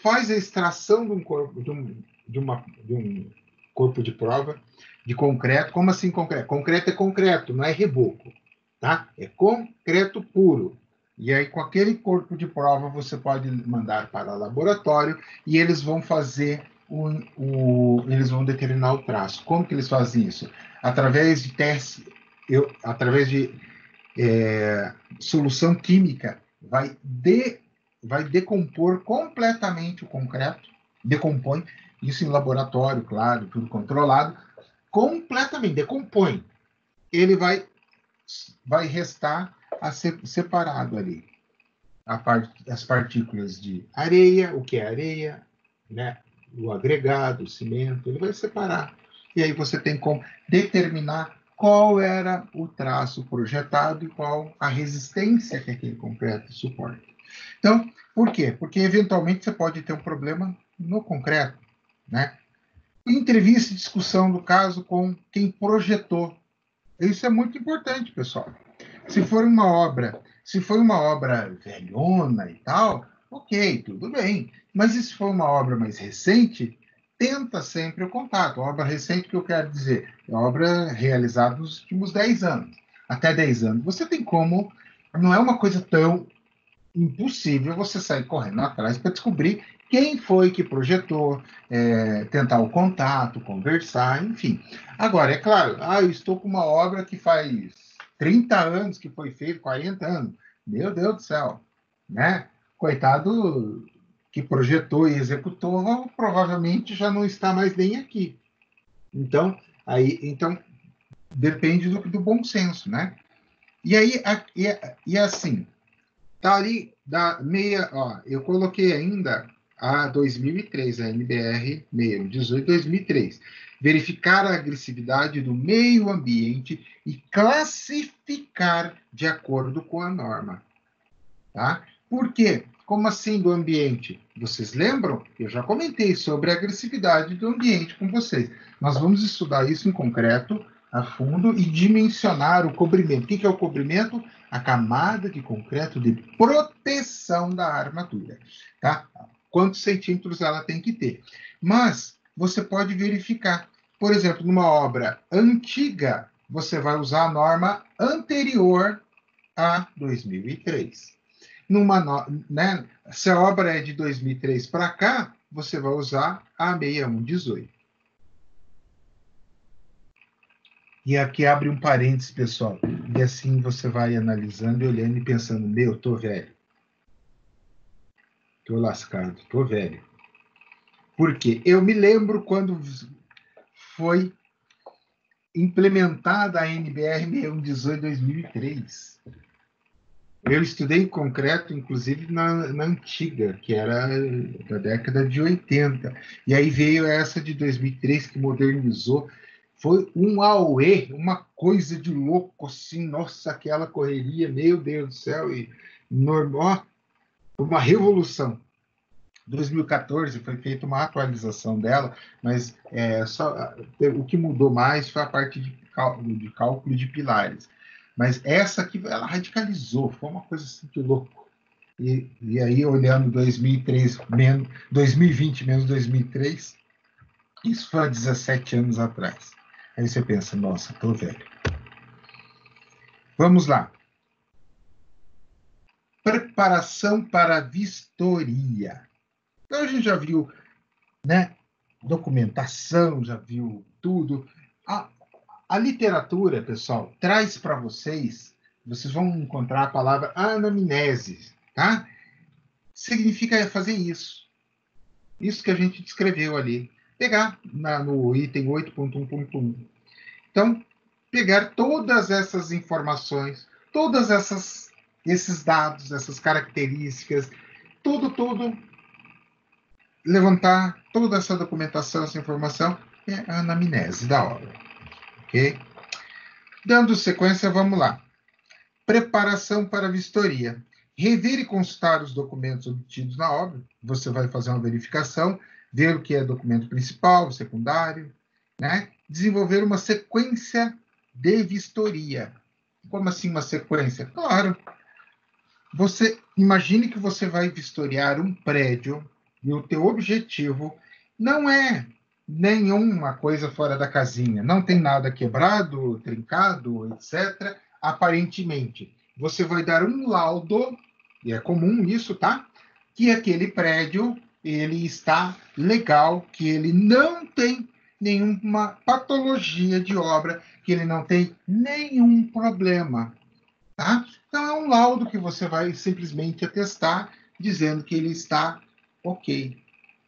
faz a extração de um corpo, de um corpo de prova de concreto. Como assim concreto? Concreto é concreto, não é reboco, tá? É concreto puro. E aí, com aquele corpo de prova, você pode mandar para o laboratório e eles vão fazer eles vão determinar o traço. Como que eles fazem isso? Através de testes, através de solução química, vai decompor completamente o concreto, decompõe, isso em laboratório, claro, tudo controlado, completamente, decompõe. Ele vai restar separado ali as partículas de areia, o que é areia, né? O agregado, o cimento, ele vai separar. E aí você tem como determinar qual era o traço projetado e qual a resistência que aquele concreto suporta. Então, por quê? Porque eventualmente você pode ter um problema no concreto, né? Entrevista e discussão do caso com quem projetou. Isso é muito importante, pessoal. Se for uma obra velhona e tal, ok, tudo bem. Mas e se for uma obra mais recente, tenta sempre o contato. A obra recente, que eu quero dizer, é obra realizada nos últimos 10 anos. Até 10 anos. Você tem como, não é uma coisa tão impossível você sair correndo atrás para descobrir quem foi que projetou, tentar o contato, conversar, enfim. Agora, é claro, eu estou com uma obra que faz 30 anos que foi feita, 40 anos. Meu Deus do céu, né? Coitado que projetou e executou, provavelmente já não está mais nem aqui. Então depende do bom senso, né? E aí, e assim, tá ali, da meia, ó, eu coloquei ainda a 2003, a NBR 6118 2003. Verificar a agressividade do meio ambiente e classificar de acordo com a norma. Tá? Por quê? Como assim do ambiente? Vocês lembram? Eu já comentei sobre a agressividade do ambiente com vocês. Nós vamos estudar isso em concreto, a fundo, e dimensionar o cobrimento. O que é o cobrimento? A camada de concreto de proteção da armadura. Tá? Quantos centímetros ela tem que ter? Mas você pode verificar. Por exemplo, numa obra antiga, você vai usar a norma anterior a 2003. Né, se a obra é de 2003 para cá, você vai usar a 6118. E aqui abre um parênteses, pessoal. E assim você vai analisando e olhando e pensando, meu, tô velho. Tô lascado, tô velho. Por quê? Eu me lembro quando foi implementada a NBR 6118 2003. Eu estudei em concreto, inclusive, na antiga, que era da década de 80. E aí veio essa de 2003, que modernizou. Foi um auê, uma coisa de louco, assim, nossa, aquela correria, meu Deus do céu, e normal, uma revolução. 2014 foi feita uma atualização dela, mas o que mudou mais foi a parte de cálculo de pilares. Mas essa aqui, ela radicalizou, foi uma coisa assim de louco. E aí, olhando 2003 menos 2020 menos 2003, isso foi há 17 anos atrás. Aí você pensa, nossa, tô velho. Vamos lá. Preparação para a vistoria. Então, a gente já viu, né, documentação, já viu tudo. A literatura, pessoal, traz para vocês vão encontrar a palavra anamnese, tá? Significa fazer isso. Isso que a gente descreveu ali. Pegar no item 8.1.1. Então, pegar todas essas informações, esses dados, essas características, tudo, levantar toda essa documentação, essa informação, é a anamnese da obra. Ok? Dando sequência, vamos lá. Preparação para a vistoria. Rever e consultar os documentos obtidos na obra. Você vai fazer uma verificação, ver o que é documento principal, secundário, né? Desenvolver uma sequência de vistoria. Como assim uma sequência? Claro. Você imagine que você vai vistoriar um prédio e o teu objetivo não é nenhuma coisa fora da casinha, não tem nada quebrado, trincado, etc. Aparentemente, você vai dar um laudo, e é comum isso, tá? Que aquele prédio ele está legal, que ele não tem nenhuma patologia de obra, que ele não tem nenhum problema. Tá? Então, é um laudo que você vai simplesmente atestar, dizendo que ele está ok.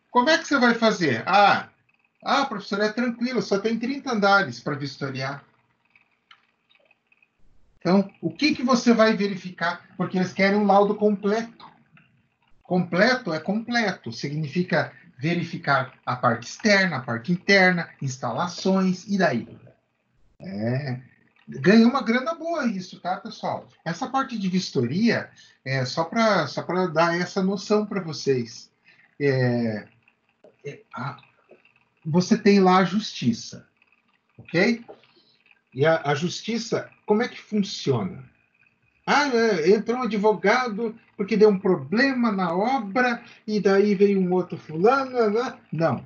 Como é que você vai fazer? Professor, é tranquilo, só tem 30 andares para vistoriar. Então, o que você vai verificar? Porque eles querem um laudo completo. Completo é completo, significa verificar a parte externa, a parte interna, instalações, e daí? Ganha uma grana boa isso, tá, pessoal? Essa parte de vistoria é só para dar essa noção para vocês. você tem lá a justiça, ok? E a justiça, como é que funciona? Entrou um advogado porque deu um problema na obra e daí veio um outro fulano. Não,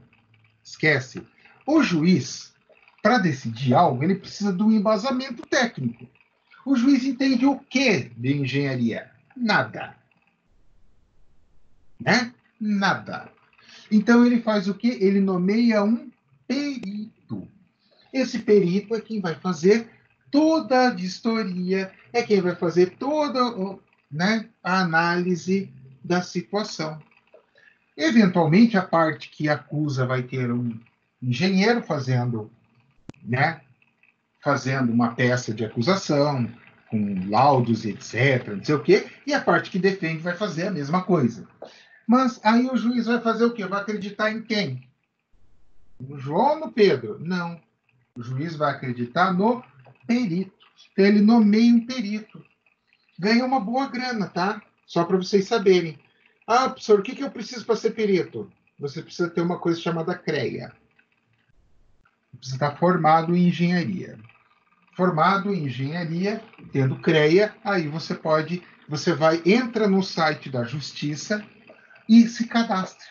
esquece. O juiz, para decidir algo, ele precisa de um embasamento técnico. O juiz entende o que de engenharia? Nada. Né? Nada. Então ele faz o quê? Ele nomeia um perito. Esse perito é quem vai fazer toda a vistoria, é quem vai fazer toda, né, a análise da situação. Eventualmente, a parte que acusa vai ter um engenheiro fazendo, né, fazendo uma peça de acusação, com laudos, etc., não sei o quê, e a parte que defende vai fazer a mesma coisa. Mas aí o juiz vai fazer o quê? Vai acreditar em quem? No João ou no Pedro? Não. O juiz vai acreditar no perito. Então, ele nomeia um perito. Ganha uma boa grana, tá? Só para vocês saberem. Ah, professor, o que eu preciso para ser perito? Você precisa ter uma coisa chamada CREA. Você precisa estar formado em engenharia. Formado em engenharia, tendo CREA, aí você entra no site da Justiça e se cadastra.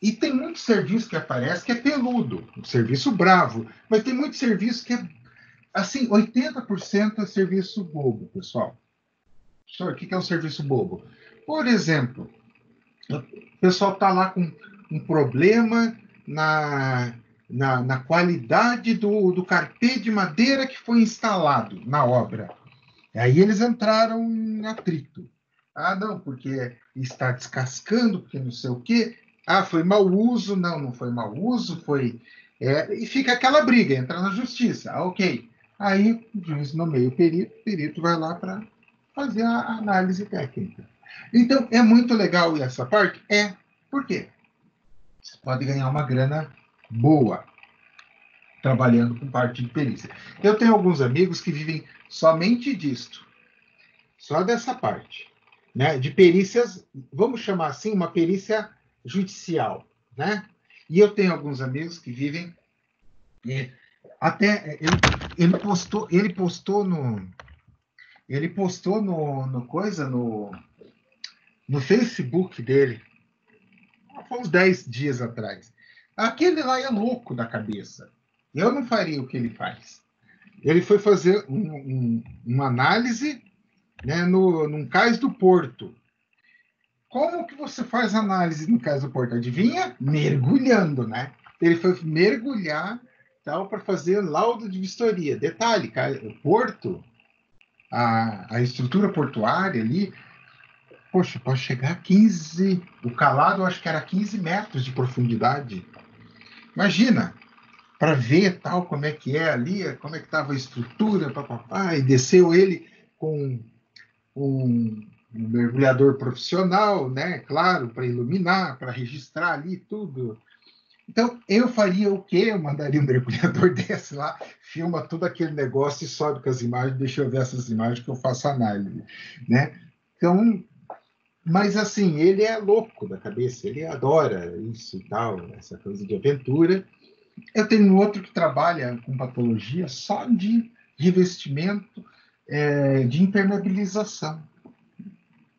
E tem muito serviço que aparece que é peludo, um serviço bravo, mas tem muito serviço que é, assim, 80% é serviço bobo, pessoal. Professor, o que é um serviço bobo? Por exemplo, o pessoal está lá com um problema na qualidade do carpê de madeira que foi instalado na obra. Aí eles entraram em atrito. Ah, não, porque está descascando, porque não sei o quê. Ah, foi mau uso. Não, não foi mau uso, foi... e fica aquela briga, entra na justiça. Ah, ok. Aí o juiz nomeia o perito vai lá para fazer a análise técnica. Então, é muito legal essa parte? É. Por quê? Você pode ganhar uma grana boa trabalhando com parte de perícia. Eu tenho alguns amigos que vivem somente disto, só dessa parte, né? De perícias, vamos chamar assim, uma perícia judicial, né? E eu tenho alguns amigos que vivem até ele postou no coisa no Facebook dele há uns 10 dias atrás. Aquele lá é louco da cabeça. Eu não faria o que ele faz. Ele foi fazer uma análise, né, num cais do Porto. Como que você faz análise no cais do Porto? Adivinha? Mergulhando, né? Ele foi mergulhar tal para fazer laudo de vistoria. Detalhe, o Porto, a estrutura portuária ali, poxa, pode chegar a 15, o calado eu acho que era 15 metros de profundidade. Imagina, para ver tal como é que é ali, como é que estava a estrutura, papapá, e desceu ele com um mergulhador profissional, né? Claro, para iluminar, para registrar ali tudo. Então, eu faria o quê? Eu mandaria um mergulhador desse lá, filma todo aquele negócio e sobe com as imagens, deixa eu ver essas imagens que eu faço análise, né? Então, mas assim, ele é louco da cabeça, ele adora isso e tal, essa coisa de aventura. Eu tenho outro que trabalha com patologia só de revestimento, de impermeabilização.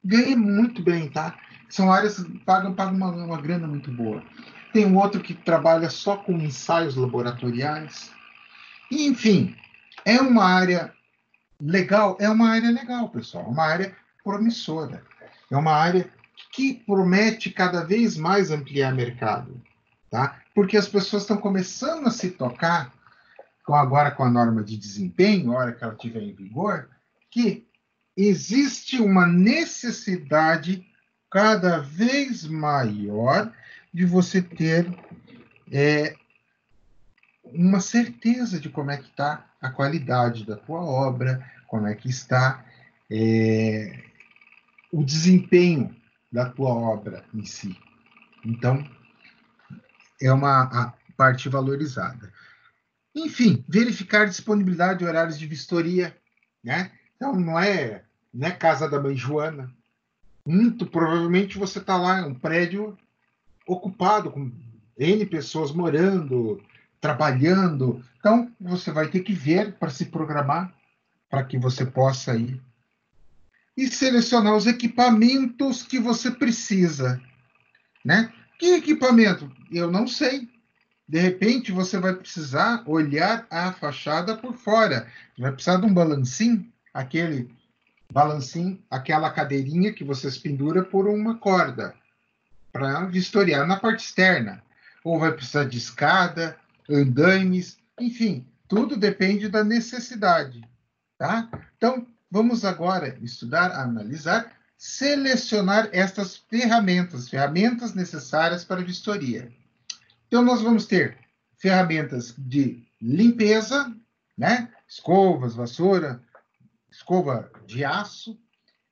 Ganha muito bem, tá? São áreas que pagam uma grana muito boa. Tem um outro que trabalha só com ensaios laboratoriais. E, enfim, é uma área legal, pessoal, uma área promissora. É uma área que promete cada vez mais ampliar mercado, tá? Porque as pessoas estão começando a se tocar, agora com a norma de desempenho, a hora que ela estiver em vigor, que existe uma necessidade cada vez maior de você ter uma certeza de como é que está a qualidade da tua obra, como é que está o desempenho da tua obra em si. Então, é a parte valorizada. Enfim, verificar disponibilidade de horários de vistoria, né? Então, não é casa da mãe Joana. Muito provavelmente você está lá, um prédio ocupado com N pessoas morando, trabalhando. Então, você vai ter que ver para se programar, para que você possa ir. E selecionar os equipamentos que você precisa, né? Que equipamento? Eu não sei. De repente, você vai precisar olhar a fachada por fora. Vai precisar de um balancinho, aquele balancinho, aquela cadeirinha que você se pendura por uma corda para vistoriar na parte externa. Ou vai precisar de escada, andaimes, enfim, tudo depende da necessidade, tá? Então, vamos agora estudar, analisar, selecionar estas ferramentas necessárias para a vistoria. Então, nós vamos ter ferramentas de limpeza, né? Escovas, vassoura, escova de aço,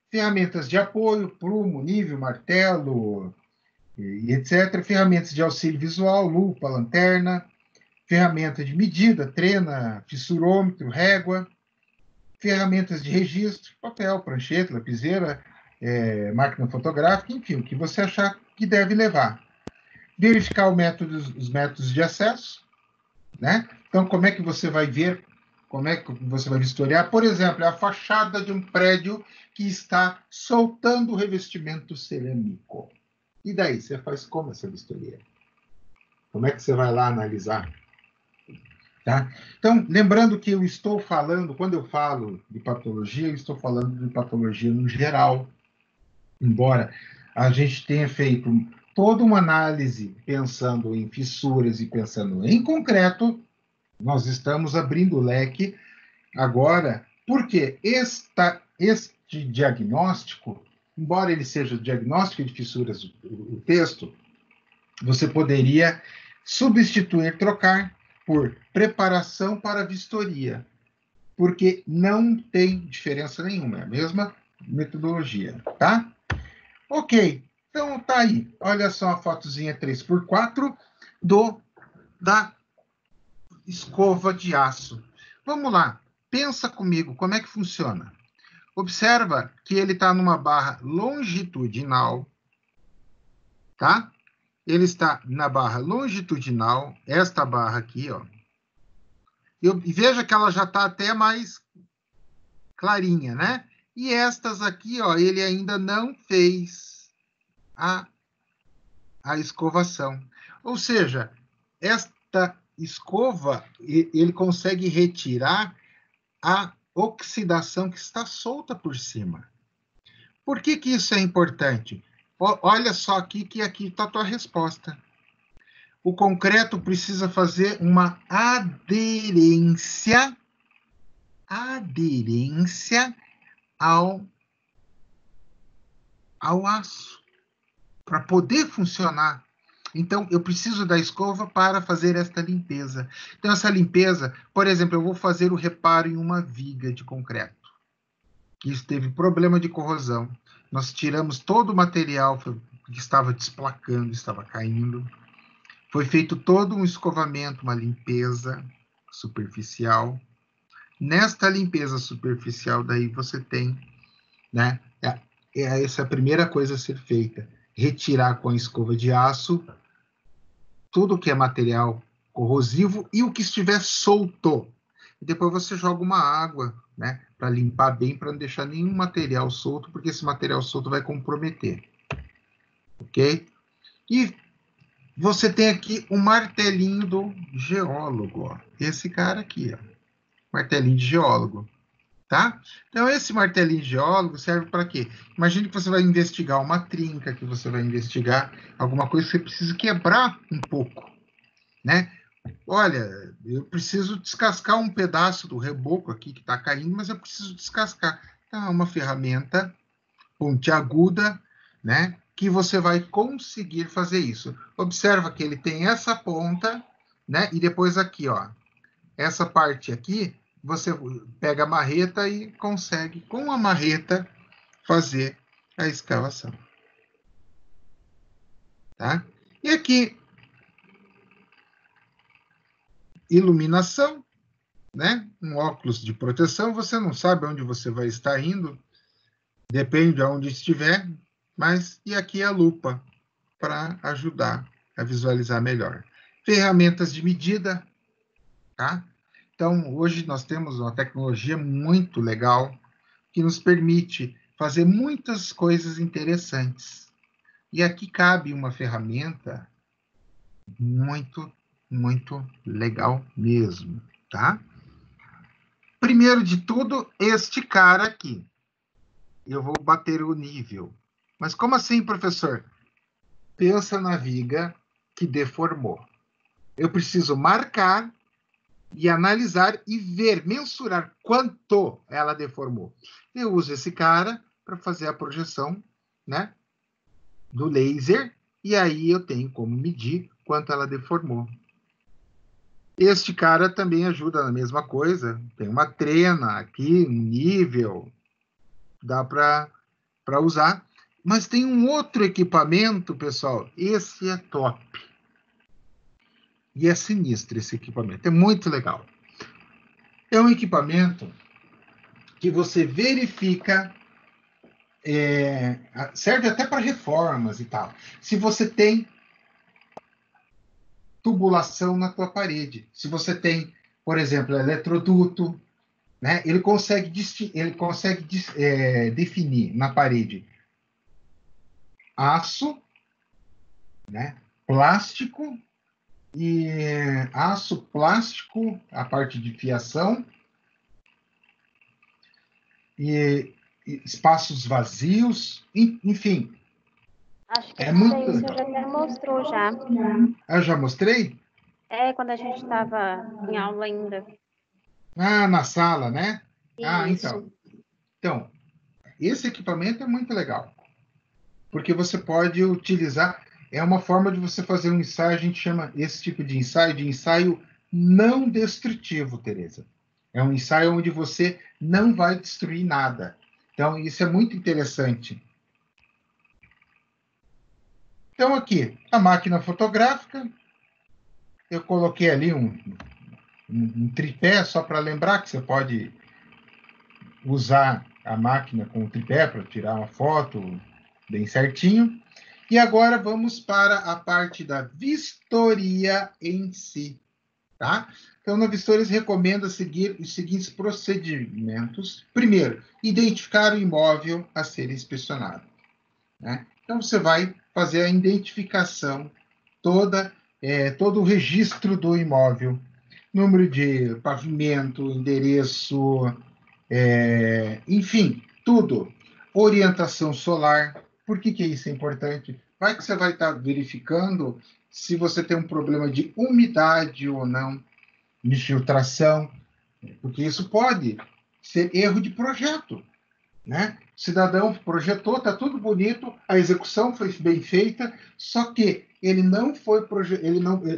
ferramentas de apoio, plumo, nível, martelo, e etc. Ferramentas de auxílio visual, lupa, lanterna, ferramenta de medida, trena, fissurômetro, régua, ferramentas de registro, papel, prancheta, lapiseira, máquina fotográfica, enfim, o que você achar que deve levar. Verificar os métodos de acesso, né? Então, como é que você vai ver, como é que você vai vistoriar? Por exemplo, a fachada de um prédio que está soltando o revestimento cerâmico. E daí, você faz como essa vistoria? Como é que você vai lá analisar? Tá? Então, lembrando que eu estou falando, quando eu falo de patologia, eu estou falando de patologia no geral. Embora a gente tenha feito toda uma análise pensando em fissuras e pensando em concreto, nós estamos abrindo o leque agora, porque este diagnóstico, embora ele seja diagnóstico de fissuras, o texto, você poderia substituir, trocar por preparação para vistoria, porque não tem diferença nenhuma, é a mesma metodologia, tá? Ok, então tá aí. Olha só a fotozinha 3x4 da escova de aço. Vamos lá, pensa comigo, como é que funciona? Observa que ele está numa barra longitudinal, tá? Ele está na barra longitudinal, esta barra aqui, ó. E veja que ela já está até mais clarinha, né? E estas aqui, ó, ele ainda não fez a escovação. Ou seja, esta escova, ele consegue retirar a oxidação que está solta por cima. Por que isso é importante? Olha só aqui que aqui está a tua resposta. O concreto precisa fazer uma aderência ao aço, para poder funcionar. Então, eu preciso da escova para fazer esta limpeza. Então, essa limpeza, por exemplo, eu vou fazer o reparo em uma viga de concreto, que teve problema de corrosão. Nós tiramos todo o material que estava desplacando, estava caindo. Foi feito todo um escovamento, uma limpeza superficial. Nesta limpeza superficial, daí você tem, né? Essa é a primeira coisa a ser feita. Retirar com a escova de aço tudo que é material corrosivo e o que estiver solto. E depois você joga uma água, né? Para limpar bem, para não deixar nenhum material solto, porque esse material solto vai comprometer. Ok? E você tem aqui o martelinho do geólogo, ó. Esse cara aqui, ó. Martelinho de geólogo, tá? Então, esse martelinho de geólogo serve para quê? Imagine que você vai investigar uma trinca, que você vai investigar alguma coisa que você precisa quebrar um pouco, né? Olha, eu preciso descascar um pedaço do reboco aqui que está caindo, mas eu preciso descascar. Então, é uma ferramenta pontiaguda, né? Que você vai conseguir fazer isso. Observa que ele tem essa ponta, né? E depois aqui, ó. Essa parte aqui, você pega a marreta e consegue, com a marreta, fazer a escavação. Tá? E aqui, iluminação, né? Um óculos de proteção, você não sabe onde você vai estar indo, depende de onde estiver, mas e aqui a lupa para ajudar a visualizar melhor. Ferramentas de medida, tá? Então, hoje nós temos uma tecnologia muito legal que nos permite fazer muitas coisas interessantes. E aqui cabe uma ferramenta muito, muito legal mesmo, tá? Primeiro de tudo, este cara aqui. Eu vou bater o nível. Mas como assim, professor? Pensa na viga que deformou. Eu preciso marcar e analisar e ver, mensurar quanto ela deformou. Eu uso esse cara para fazer a projeção, né, do laser, e aí eu tenho como medir quanto ela deformou. Este cara também ajuda na mesma coisa. Tem uma trena aqui, um nível, dá para usar. Mas tem um outro equipamento, pessoal. Esse é top. E é sinistro esse equipamento. É muito legal. É um equipamento que você verifica, serve até para reformas e tal. Se você tem tubulação na tua parede, se você tem, por exemplo, eletroduto, né? Ele consegue definir na parede aço, né? Plástico e aço, plástico, a parte de fiação e espaços vazios, enfim. Acho que É isso muito daí o senhor legal. já até mostrou já. Eu já mostrei? Quando a gente estava em aula ainda. Ah, na sala, né? Ah, então. Isso. Então, esse equipamento é muito legal, porque você pode utilizar, é uma forma de você fazer um ensaio, a gente chama esse tipo de ensaio não destrutivo, Tereza. É um ensaio onde você não vai destruir nada. Então, isso é muito interessante. Então, aqui, a máquina fotográfica, eu coloquei ali um tripé, só para lembrar que você pode usar a máquina com o tripé para tirar uma foto bem certinho. E agora vamos para a parte da vistoria em si, tá? Então, na vistoria, recomenda seguir os seguintes procedimentos. Primeiro, identificar o imóvel a ser inspecionado, né? Então, você vai fazer a identificação todo o registro do imóvel, número de pavimento, endereço, enfim, tudo. Orientação solar. Por que isso é importante? Vai que você vai estar verificando se você tem um problema de umidade ou não, de filtração, porque isso pode ser erro de projeto, né? O cidadão projetou, está tudo bonito, a execução foi bem feita, só que ele não foi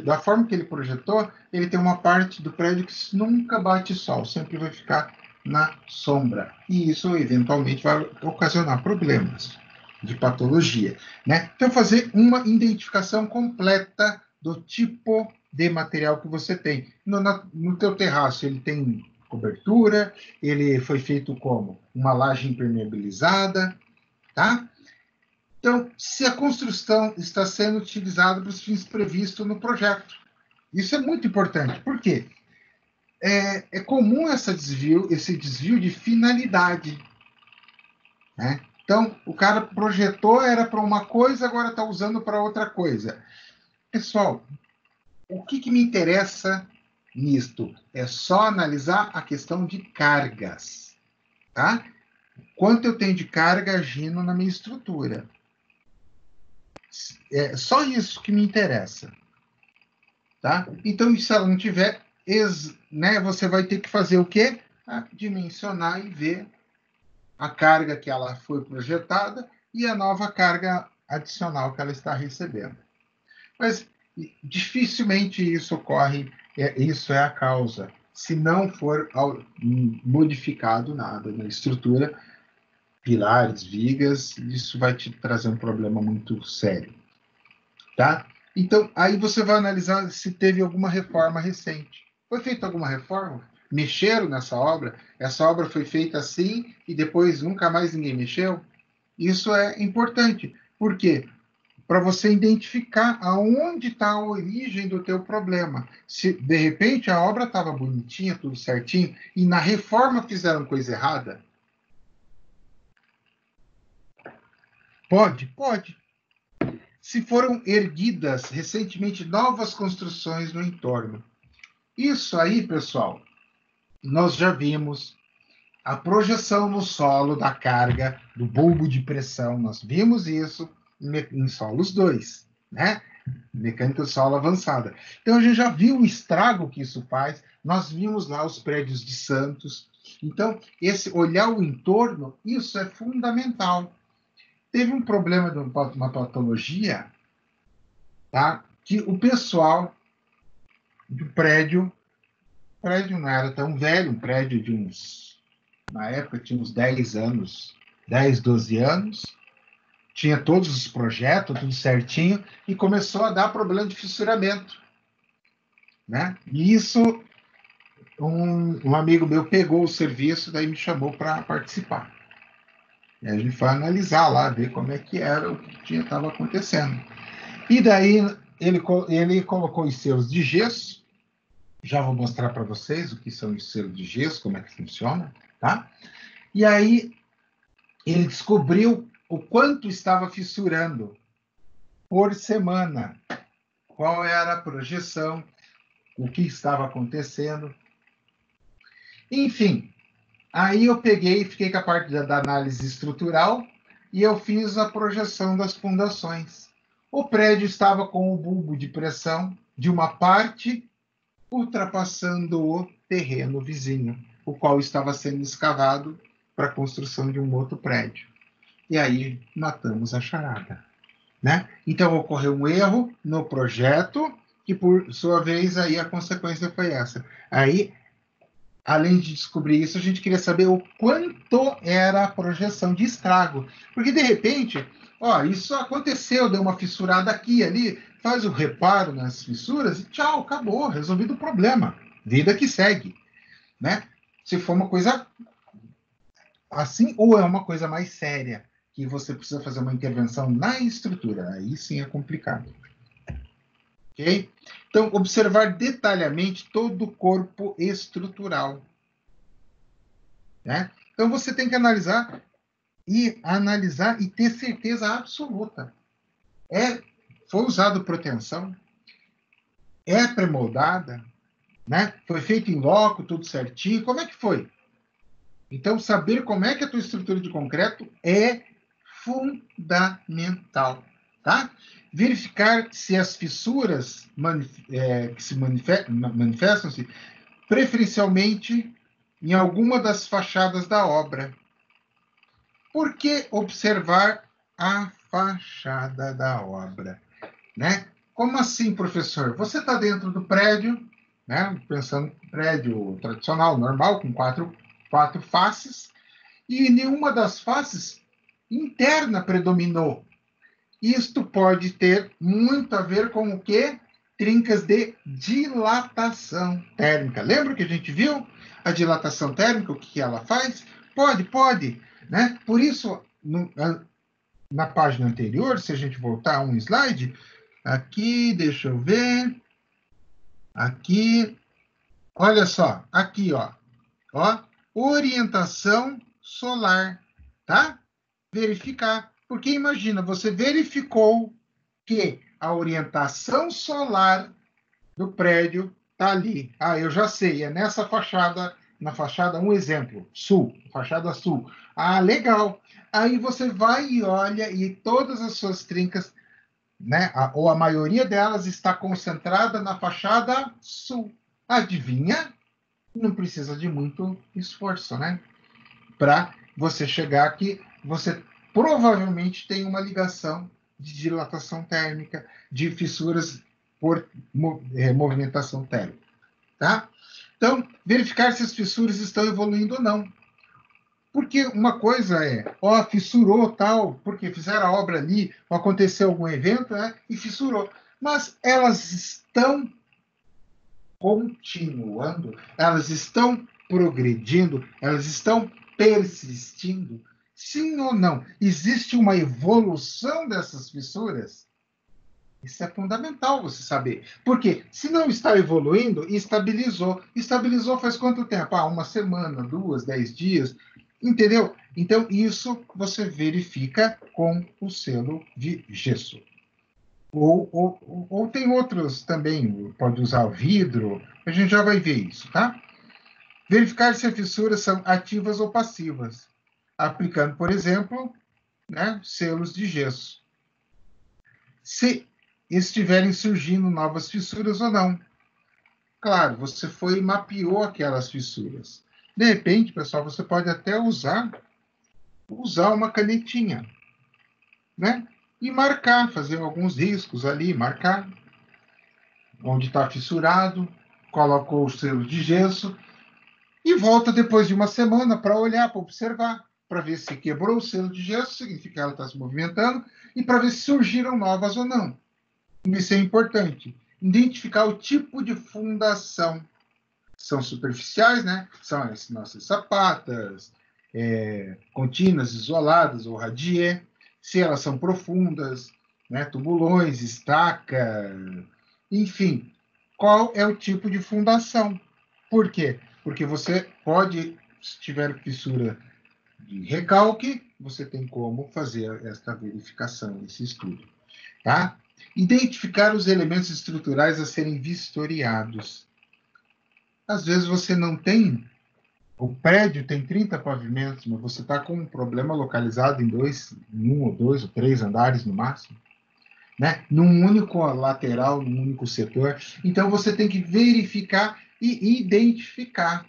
da forma que ele projetou, ele tem uma parte do prédio que nunca bate sol, sempre vai ficar na sombra. E isso, eventualmente, vai ocasionar problemas de patologia, né? Então, fazer uma identificação completa do tipo de material que você tem. No teu terraço, ele tem cobertura, ele foi feito como? Uma laje impermeabilizada, tá? Então, se a construção está sendo utilizada para os fins previstos no projeto. Isso é muito importante. Por quê? É comum esse desvio de finalidade, né? Então, o cara projetou, era para uma coisa, agora está usando para outra coisa. Pessoal, o que me interessa nisto? É só analisar a questão de cargas, tá? Quanto eu tenho de carga agindo na minha estrutura. É só isso que me interessa, tá? Então, se ela não tiver, né, você vai ter que fazer o quê? Dimensionar e ver a carga que ela foi projetada e a nova carga adicional que ela está recebendo. Mas dificilmente isso ocorre, isso é a causa, se não for modificado nada na estrutura, pilares, vigas, isso vai te trazer um problema muito sério, tá? Então, aí você vai analisar se teve alguma reforma recente. Foi feita alguma reforma? Mexeram nessa obra? Essa obra foi feita assim e depois nunca mais ninguém mexeu? Isso é importante. Por quê? para você identificar aonde está a origem do teu problema. Se, de repente, a obra estava bonitinha, tudo certinho, e na reforma fizeram coisa errada. Pode, pode. Se foram erguidas recentemente novas construções no entorno. Isso aí, pessoal, nós já vimos a projeção no solo da carga do bulbo de pressão. Nós vimos isso em solos 2, né? Mecânica do solo avançada. Então, a gente já viu o estrago que isso faz. Nós vimos lá os prédios de Santos. Então, esse olhar o entorno, isso é fundamental. Teve um problema de uma patologia, tá? Que o pessoal do prédio não era tão velho, um prédio de uns, na época tinha uns 10 anos, 10, 12 anos, tinha todos os projetos, tudo certinho, e começou a dar problema de fissuramento, né? E isso, um amigo meu pegou o serviço, daí me chamou para participar. E a gente foi analisar lá, ver como é que era, o que estava acontecendo. E daí ele colocou os selos de gesso. Já vou mostrar para vocês o que são os selos de gesso, como é que funciona, tá? E aí ele descobriu o quanto estava fissurando por semana, qual era a projeção, o que estava acontecendo. Enfim, aí eu peguei e fiquei com a parte da análise estrutural e eu fiz a projeção das fundações. O prédio estava com o bulbo de pressão de uma parte ultrapassando o terreno vizinho, o qual estava sendo escavado para a construção de um outro prédio. E aí matamos a charada, né? Então ocorreu um erro no projeto que, por sua vez, aí a consequência foi essa. Aí, além de descobrir isso, a gente queria saber o quanto era a projeção de estrago. Porque, de repente, ó, isso aconteceu, deu uma fissurada aqui e ali, faz o reparo nas fissuras e tchau, acabou, resolvido o problema. Vida que segue, né? Se for uma coisa assim, ou é uma coisa mais séria, que você precisa fazer uma intervenção na estrutura, aí sim é complicado. Ok? Então, observar detalhadamente todo o corpo estrutural. Né? Então, você tem que analisar e ter certeza absoluta. Foi usado proteção? É pré-moldada? Né? Foi feito em loco, tudo certinho? Como é que foi? Então, saber como é que é a tua estrutura de concreto é fundamental. Tá? Verificar se as fissuras que se manifestam-se preferencialmente em alguma das fachadas da obra. Por que observar a fachada da obra? Né? Como assim, professor? Você está dentro do prédio, né? Pensando em prédio tradicional, normal, com quatro faces, e nenhuma das faces interna predominou. Isto pode ter muito a ver com o quê? Trincas de dilatação térmica. Lembra que a gente viu a dilatação térmica, o que ela faz? Pode, né? Por isso, na página anterior, se a gente voltar um slide, aqui, deixa eu ver, aqui, olha só, aqui, ó, orientação solar, tá? Verificar, porque imagina, você verificou que a orientação solar do prédio está ali. Ah, eu já sei, é nessa fachada, na fachada, um exemplo, sul, fachada sul. Ah, legal. Aí você vai e olha e todas as suas trincas, né, ou a maioria delas está concentrada na fachada sul. Adivinha? Não precisa de muito esforço, né? Para você chegar aqui, você provavelmente tem uma ligação de dilatação térmica, de fissuras por movimentação térmica, tá? Então, verificar se as fissuras estão evoluindo ou não. Porque uma coisa é, fissurou tal, porque fizeram a obra ali, ou aconteceu algum evento, né, e fissurou. Mas elas estão continuando, elas estão progredindo, elas estão persistindo? Sim ou não? Existe uma evolução dessas fissuras? Isso é fundamental você saber. Porque se não está evoluindo, estabilizou. Estabilizou faz quanto tempo? Ah, uma semana, 2, 10 dias. Entendeu? Então, isso você verifica com o selo de gesso. Ou tem outros também, pode usar o vidro, a gente já vai ver isso, tá? Verificar se as fissuras são ativas ou passivas, aplicando, por exemplo, né, selos de gesso. Se estiverem surgindo novas fissuras ou não. Claro, você foi e mapeou aquelas fissuras. De repente, pessoal, você pode até usar uma canetinha, né? E marcar, fazer alguns riscos ali, marcar onde está fissurado, colocou o selo de gesso e volta depois de uma semana para olhar, para observar, para ver se quebrou o selo de gesso, significa que ela está se movimentando, e para ver se surgiram novas ou não. Isso é importante. Identificar o tipo de fundação. São superficiais, né? São as nossas sapatas, contínuas, isoladas ou radier. Se elas são profundas, né? Tubulões, estaca, enfim. Qual é o tipo de fundação? Por quê? Porque você pode, se tiver fissura de recalque, você tem como fazer esta verificação, esse estudo. Tá? Identificar os elementos estruturais a serem vistoriados. Às vezes você não tem, o prédio tem 30 pavimentos, mas você está com um problema localizado em um ou dois ou três andares no máximo, né? Num único lateral, num único setor. Então você tem que verificar e identificar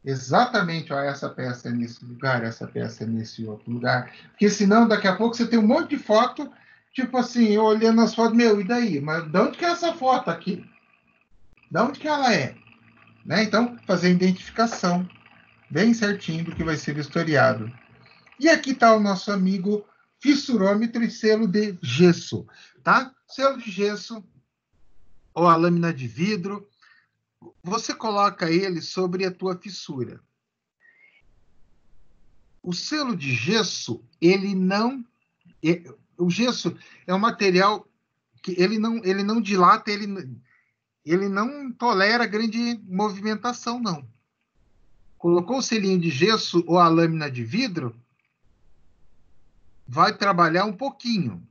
exatamente, ó, essa peça é nesse lugar, essa peça é nesse outro lugar. Porque senão, daqui a pouco, você tem um monte de foto, tipo assim, eu olhando as fotos, meu, e daí? Mas de onde que é essa foto aqui? De onde que ela é? Né? Então, fazer a identificação bem certinho do que vai ser vistoriado. E aqui está o nosso amigo fissurômetro e selo de gesso, tá? Selo de gesso ou a lâmina de vidro, você coloca ele sobre a tua fissura. O selo de gesso, o gesso é um material que ele não dilata, ele não tolera grande movimentação, não. Colocou o selinho de gesso ou a lâmina de vidro, vai trabalhar um pouquinho.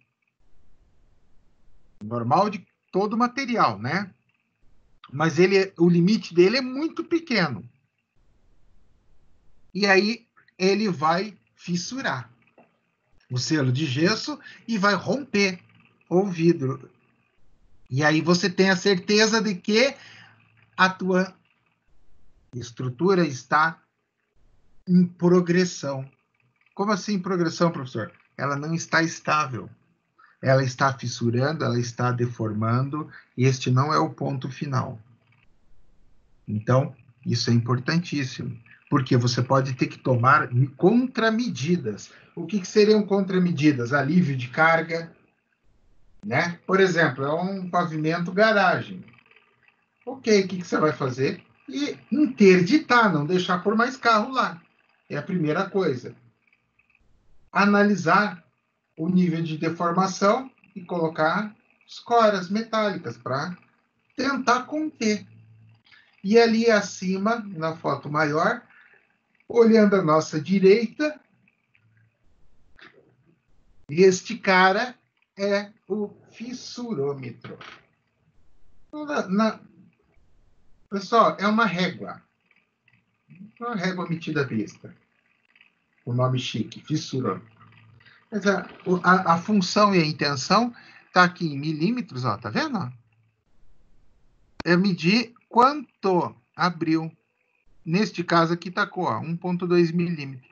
Normal de todo material, né? Mas o limite dele é muito pequeno. E aí ele vai fissurar o selo de gesso e vai romper o vidro. E aí você tem a certeza de que a tua estrutura está em progressão. Como assim progressão, professor? Ela não está estável. Ela está fissurando, ela está deformando, e este não é o ponto final. Então, isso é importantíssimo, porque você pode ter que tomar contramedidas. O que seriam contramedidas? Alívio de carga, né? Por exemplo, é um pavimento garagem. Ok, o que você vai fazer? E interditar, não deixar por mais carro lá. É a primeira coisa. Analisar o nível de deformação e colocar escoras metálicas para tentar conter. E ali acima, na foto maior, olhando à nossa direita, este cara é o fissurômetro. Pessoal, é uma régua metida à vista. O nome chique, fissurômetro. Mas a função e a intenção está aqui em milímetros, ó, tá vendo? É medir quanto abriu. Neste caso aqui está com 1,2 milímetros.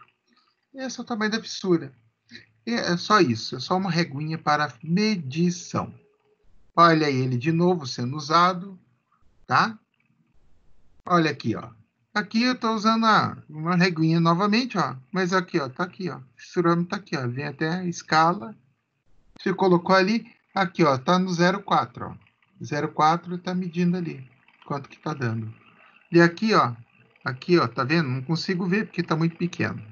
Esse é o tamanho da fissura. É só isso, é só uma reguinha para medição. Olha ele de novo sendo usado, tá? Olha aqui, ó. Aqui eu estou usando uma reguinha novamente, ó. Mas aqui, ó, tá aqui, ó. O fissurômetro tá aqui, ó. Vem até a escala. Você colocou ali, aqui, ó, tá no 0,4, ó. 0,4 tá medindo ali quanto que tá dando. E aqui, ó, tá vendo? Não consigo ver porque tá muito pequeno.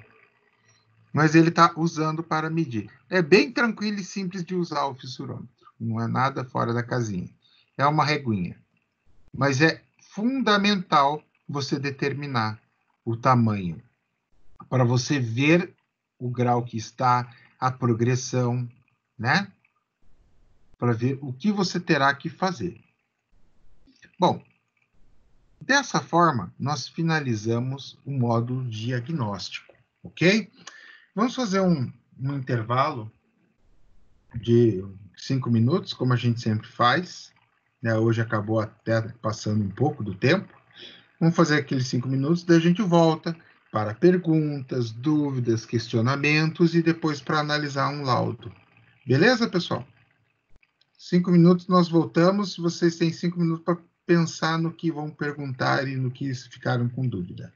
Mas ele tá usando para medir. É bem tranquilo e simples de usar o fissurômetro. Não é nada fora da casinha. É uma reguinha. Mas é fundamental você determinar o tamanho para você ver o grau que está, a progressão, né? Para ver o que você terá que fazer. Bom, dessa forma, nós finalizamos o módulo diagnóstico, ok? Vamos fazer um intervalo de 5 minutos, como a gente sempre faz. Né? Hoje acabou até passando um pouco do tempo. Vamos fazer aqueles 5 minutos, daí a gente volta para perguntas, dúvidas, questionamentos e depois para analisar um laudo. Beleza, pessoal? 5 minutos, nós voltamos. Vocês têm 5 minutos para pensar no que vão perguntar e no que ficaram com dúvida.